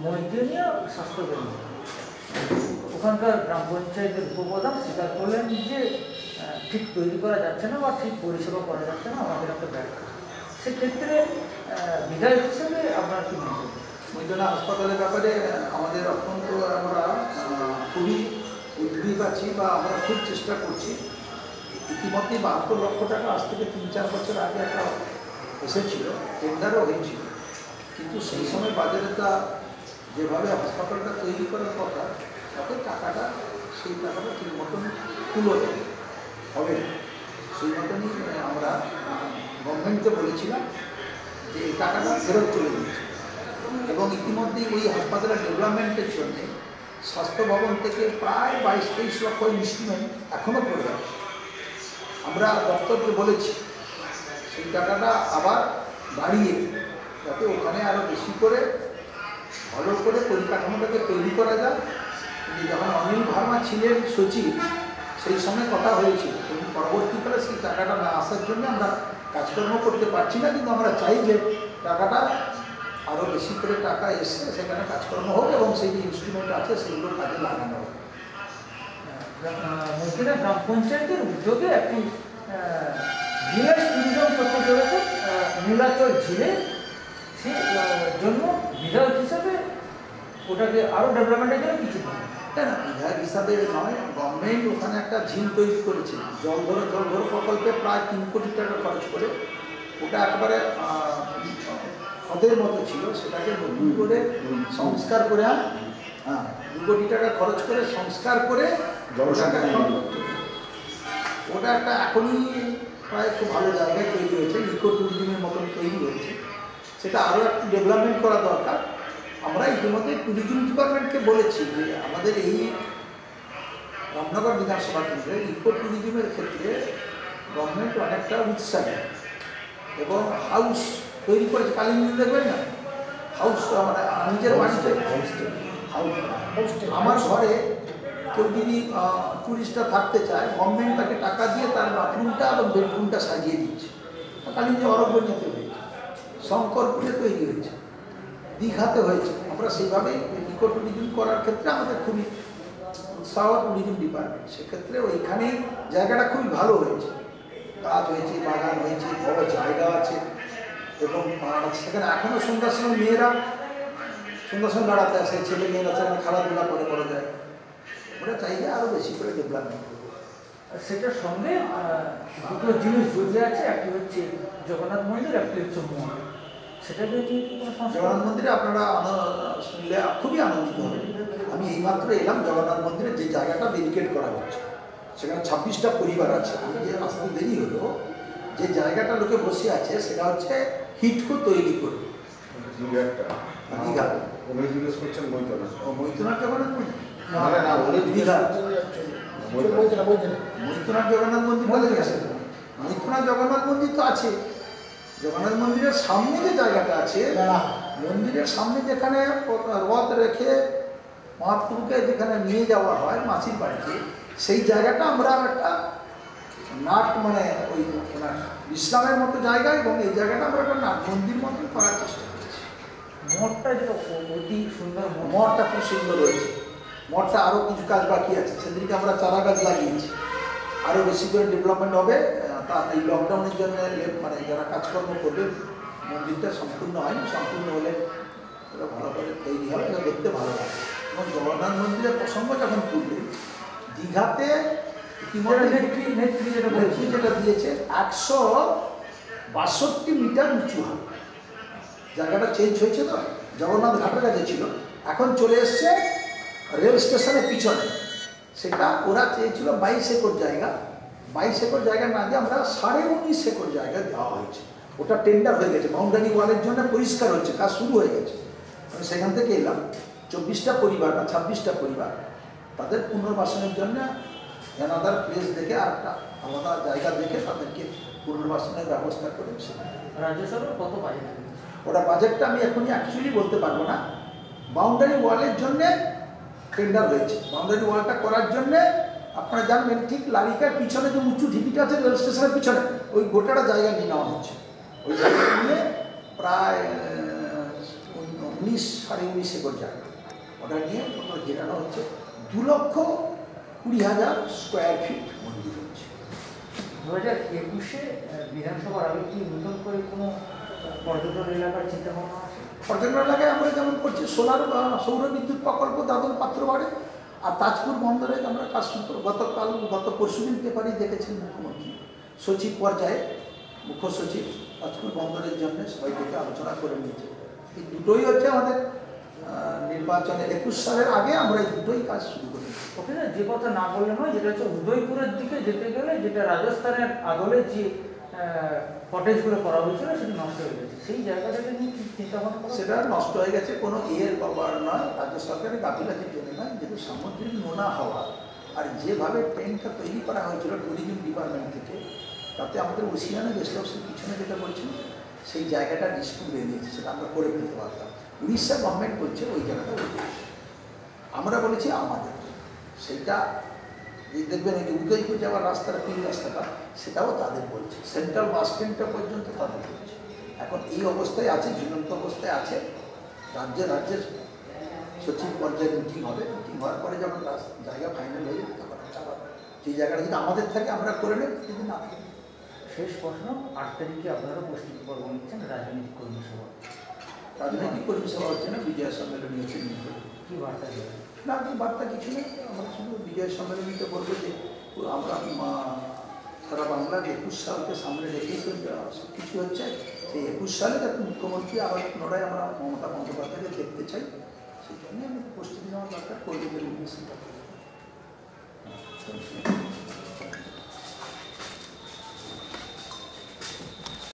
Speaker 2: মৈত্রিয়া স্বাস্থ্যকেন্দ্র ওখানকার গ্রাম পঞ্চায়েতের উপপ্রধান স্বীকার করলেন যে ঠিক তৈরি করা যাচ্ছে না বা ঠিক পরিষেবা করা যাচ্ছে না, আমাদের একটা ব্যর্থ। সেক্ষেত্রে বিধায়ক হিসেবে আপনার কি মন্তব্য?
Speaker 1: মৈদানা হাসপাতালের ব্যাপারে আমাদের অত্যন্ত আমরা খুবই উদ্বিগ্ন আছি বা আমরা খুব চেষ্টা করছি। ইতিমধ্যে 72 লক্ষ টাকা আজ থেকে 3-4 বছর আগে একটা এসেছিল, টেন্ডারও হয়েছিল, কিন্তু সেই সময় বাজারেটা যেভাবে হাসপাতালটা তৈরি করার কথা তাতে টাকাটা সেই টাকাটা ঠিক মতন তুলো হবে না। সেই মতনই আমরা গভর্নমেন্টকে বলেছিলাম যে এই টাকাটা ফেরত চলে দিয়েছে এবং ইতিমধ্যেই ওই হাসপাতালের ডেভেলপমেন্টের জন্য স্বাস্থ্য ভবন থেকে প্রায় 22-23 লক্ষ ইনস্ট্রুমেন্ট এখনও পড়ে আছে। আমরা দপ্তরকে বলেছি সেই টাকাটা আবার বাড়িয়ে যাতে ওখানে আরও বেশি করে ভালো করে পরিকাঠামোটাকে তৈরি করা যায়। কিন্তু যখন অনিল ভার্মা ছিলেন সচিব সেই সময় কথা হয়েছিল, কিন্তু পরবর্তীকালে সেই টাকাটা না আসার জন্য আমরা কাজকর্ম করতে পারছি না। কিন্তু আমরা চাই যে টাকাটা আরও বেশি করে টাকা এসে সেখানে কাজকর্ম হোক এবং সেই যে ইনস্ট্রুমেন্ট আছে সেগুলো কাজে লাগানো হোক।
Speaker 2: মহিলা গ্রাম পঞ্চায়েতের উদ্যোগে একটি ভিলেজ ট্যুরিজম করতে চলেছে নীলাচল ঝিলে, সেই জন্য বিধায়ক হিসাবে ওটাকে আরও ডেভেলপমেন্টের জন্য কিছু
Speaker 1: না না, বিধায়ক হিসাবে নয়, গভর্নমেন্ট ওখানে একটা ঝিল তৈরি করেছিল জল ভরো প্রকল্পে প্রায় 3 কোটি টাকা খরচ করে। ওটা একেবারে হ্রদের মতো ছিল, সেটাকে নতুন করে সংস্কার করে 2 কোটি টাকা খরচ করে সংস্কার করে ওটা একটা এখনই প্রায় খুব ভালো জায়গায় তৈরি হয়েছে, ইকো ট্যুরিজমের মতন তৈরি হয়েছে। সেটা আরও একটু ডেভেলপমেন্ট করা দরকার। আমরা ইতিমধ্যে ট্যুরিজম ডিপার্টমেন্টকে বলেছি যে আমাদের এই রামনগর বিধানসভা কেন্দ্রে ইকো ট্যুরিজমের ক্ষেত্রে গভর্নমেন্ট অনেকটা উৎসাহী এবং হাউস তৈরি করেছে। কালিম্পং দেখবেন না হাউস, মানে নিজের বাড়িতে আমার ঘরে কেউ যদি টুরিস্টরা থাকতে চায় গভর্নমেন্ট তাকে টাকা দিয়ে তার বাথরুমটা এবং বেডরুমটা সাজিয়ে দিচ্ছে। কালিম্পং অরণ্যতে হয়েছে, শঙ্করপুরে তৈরি হয়েছে, দীঘাতে হয়েছে। আমরা সেইভাবেই ইকো ট্যুরিজম করার ক্ষেত্রে আমাদের খুবই উৎসাহ ট্যুরিজম ডিপার্টমেন্ট। সেক্ষেত্রে ওইখানেই জায়গাটা খুবই ভালো হয়েছে, গাছ হয়েছে, বাগান হয়েছে, বড় জায়গা আছে এবং সেখানে এখনও সন্ধ্যার সময় মেয়েরা সন্ধ্যার সময় বেড়াতে আসে, ছেলে মেয়েরা সেখানে খেলাধুলা করে বড় যায়। ওরা চাইলে আরও বেশি করে ডেভেলপমেন্ট করবো।
Speaker 2: সেটার সঙ্গে দুটো জিনিস জড়িয়ে আছে, একটি হচ্ছে জগন্নাথ মন্দির, একটি হচ্ছে মঠ। সেটাকে
Speaker 1: জগন্নাথ মন্দিরে আপনারা শুনলে খুবই আনন্দিত হবেন। আমি এইমাত্র এলাম জগন্নাথ মন্দিরে, যে জায়গাটা ডেডিকেট করা হচ্ছে সেখানে 26টা পরিবার আছে। আমি যে আসতে দেরি হলো, যে জায়গাটা লোকে বসে আছে সেটা হচ্ছে হিটকো তৈরি করবে দীঘা। মৈত্রনাথ জগন্নাথ মন্দির, মৈত্রনাথ জগন্নাথ মন্দির বলে গেছে। মৈত্রনাথ জগন্নাথ মন্দির তো আছে, জগন্নাথ মন্দিরের সামনে যে জায়গাটা আছে, মন্দিরের সামনে যেখানে রথ রেখে মহাপ্রভুকে যেখানে নিয়ে যাওয়া হয় মাসির বাড়িতে, সেই জায়গাটা আমরা একটা নাট মানে ওই বিশ্রামের মতো জায়গা এবং এই জায়গাটা আমরা একটা নাট মন্দির মতন করার চেষ্টা করছি।
Speaker 2: মঠটা যেটা অতি সুন্দর,
Speaker 1: মঠটা খুব সুন্দর রয়েছে। মঠটা আরও কিছু কাজ বাকি আছে, সেদিকে আমরা চারা গাছ লাগিয়েছি। আরও বেশি করে ডেভেলপমেন্ট হবে। তা এই লকডাউনের জন্য মানে যারা কাজকর্ম করবে, মন্দিরটা সম্পূর্ণ হয়নি, সম্পূর্ণ হলে ওটা ভালো করে তৈরি হবে, এটা দেখতে ভালো লাগে। এবং জগন্নাথ মন্দিরের প্রসঙ্গ যখন তুলবে, দীঘাতে নেত্রী যেটা দিয়েছে 162 মিটার উঁচু হবে। জায়গাটা চেঞ্জ হয়েছে তো, জগন্নাথ ঘাটের কাছে ছিল, এখন চলে এসছে রেল স্টেশনের পিছনে। সেটা ওরা চেয়েছিল 22 একর জায়গা, 22 একর জায়গা না দিয়ে আমরা 19.5 একর জায়গা দেওয়া হয়েছে। ওটা টেন্ডার হয়ে গেছে, বাউন্ডারি ওয়ালের জন্য পরিষ্কার হচ্ছে, কাজ শুরু হয়ে গেছে। আমি সেখান থেকে এলাম, 24টা পরিবার বা 26টা পরিবার তাদের পুনর্বাসনের জন্য অ্যানাদার প্লেস দেখে আর একটা আলাদা জায়গা দেখে তাদেরকে পুনর্বাসনের ব্যবস্থা করে।
Speaker 2: রাজ্য সরকার কত বাজেট?
Speaker 1: ওটা বাজেটটা আমি এখনই অ্যাকচুয়ালি বলতে পারবো না। বাউন্ডারি ওয়ালের জন্যে টেন্ডার হয়েছে। বাউন্ডারি ওয়ালটা করার জন্যে আপনারা জানবেন ঠিক লারিকার পিছনে যে উঁচু ঢিপিটা আছে রেল স্টেশনের পিছনে, ওই গোটাটা জায়গা নিয়ে নেওয়া হচ্ছে। ওই জায়গা নিয়ে প্রায় 19 সাড়ে 19 একর জায়গা ওটা নিয়ে ঘেরানো হচ্ছে।
Speaker 15: 2,20,000 স্কোয়ার ফিট মন্দির হচ্ছে।
Speaker 2: 2021-এ বিধানসভার আগে কি নতুন করে কোনো পর্যটন এলাকার চিন্তা ভাবনা আছে?
Speaker 15: পর্যটন এলাকায় আমরা যেমন করছি সোলার সৌর বিদ্যুৎ প্রকল্প দাদন পাত্রবাড়ে, আর তাজপুর বন্দরে আমরা কাজ শুরু করব। গত পরশুদিন পেপারেই দেখেছেন মুখ্যমন্ত্রী সচিব পর্যায়ে মুখ্য সচিব তাজপুর বন্দরের জন্য সবাই থেকে আলোচনা করে নিয়েছে। এই দুটোই হচ্ছে আমাদের নির্বাচনে 21 সালের আগে আমরা এই দুটোই কাজ শুরু করি।
Speaker 2: ওখানে যে কথা না বললে নয়, যেটা হচ্ছে উদয়পুরের দিকে যেতে গেলে যেটা রাজস্থানের আগলে যে কটেজগুলো করা হয়েছিল সেটা নষ্ট হয়ে গেছে, সেই জায়গাটাকে নিয়ে কি চিন্তা ভাবনা?
Speaker 15: সেটা নষ্ট হয়ে গেছে কোনো ইয়ের ব্যাপার নয়, রাজ্য সরকারের গাফিলতির জন্য নয়, যেহেতু সামুদ্রিক নোনা হাওয়া আর যেভাবে ট্রেনটা তৈরি করা হয়েছিল ট্যুরিজম ডিপার্টমেন্ট থেকে, তাতে আমাদের ওসিয়ানা গেস্ট হাউসের পিছনে যেটা বলছিল সেই জায়গাটা ডিসপুট হয়ে গিয়েছে, সেটা আমরা করে ফেলতে পারতাম। উড়িষ্যা গভর্নমেন্ট বলছে ওই জায়গাটা আমরা বলেছি আমাদের সেইটা দেখবেন এই যে উদয়পুর যাওয়ার রাস্তাটা তিন রাস্তাটা সেটাও তাদের বলছে, সেন্ট্রাল বাস স্ট্যান্ডটা পর্যন্ত তাদের বলছে। এখন এই অবস্থায় আছে, ঝুলন্ত অবস্থায় আছে। রাজ্যের সচিব পর্যায়ে মিটিং হবে, মিটিং হওয়ার পরে যখন জায়গা ফাইনাল হয়ে যাবে তখন আবার সেই জায়গাটা যদি আমাদের থাকে আমরা করে নেব, যদি না থাকে।
Speaker 2: শেষ প্রশ্ন, 8 তারিখে আপনারা প্রস্তুতি পর্ব নিচ্ছেন রাজনৈতিক কর্মী সভা।
Speaker 15: রাজনৈতিক কর্মী সভা হচ্ছে না, বিজয় সম্মেলনী হচ্ছে।
Speaker 2: কি বার্তা দেবেন?
Speaker 15: না, বার্তা কিছু নেই, আমরা শুধু বিজয় সম্মেলনীতে বলবো যে আমরা সারা বাংলার 21 সালকে সামনে রেখেই সব কিছু হচ্ছে। সেই 21 সালে যাতে মুখ্যমন্ত্রী আবার পুনরায় আমরা মমতা বন্দ্যোপাধ্যায়কে দেখতে চাই, সেই জন্য আমি প্রস্তুতি নেওয়ার দরকার কর্মীদের উদ্দেশ্যে।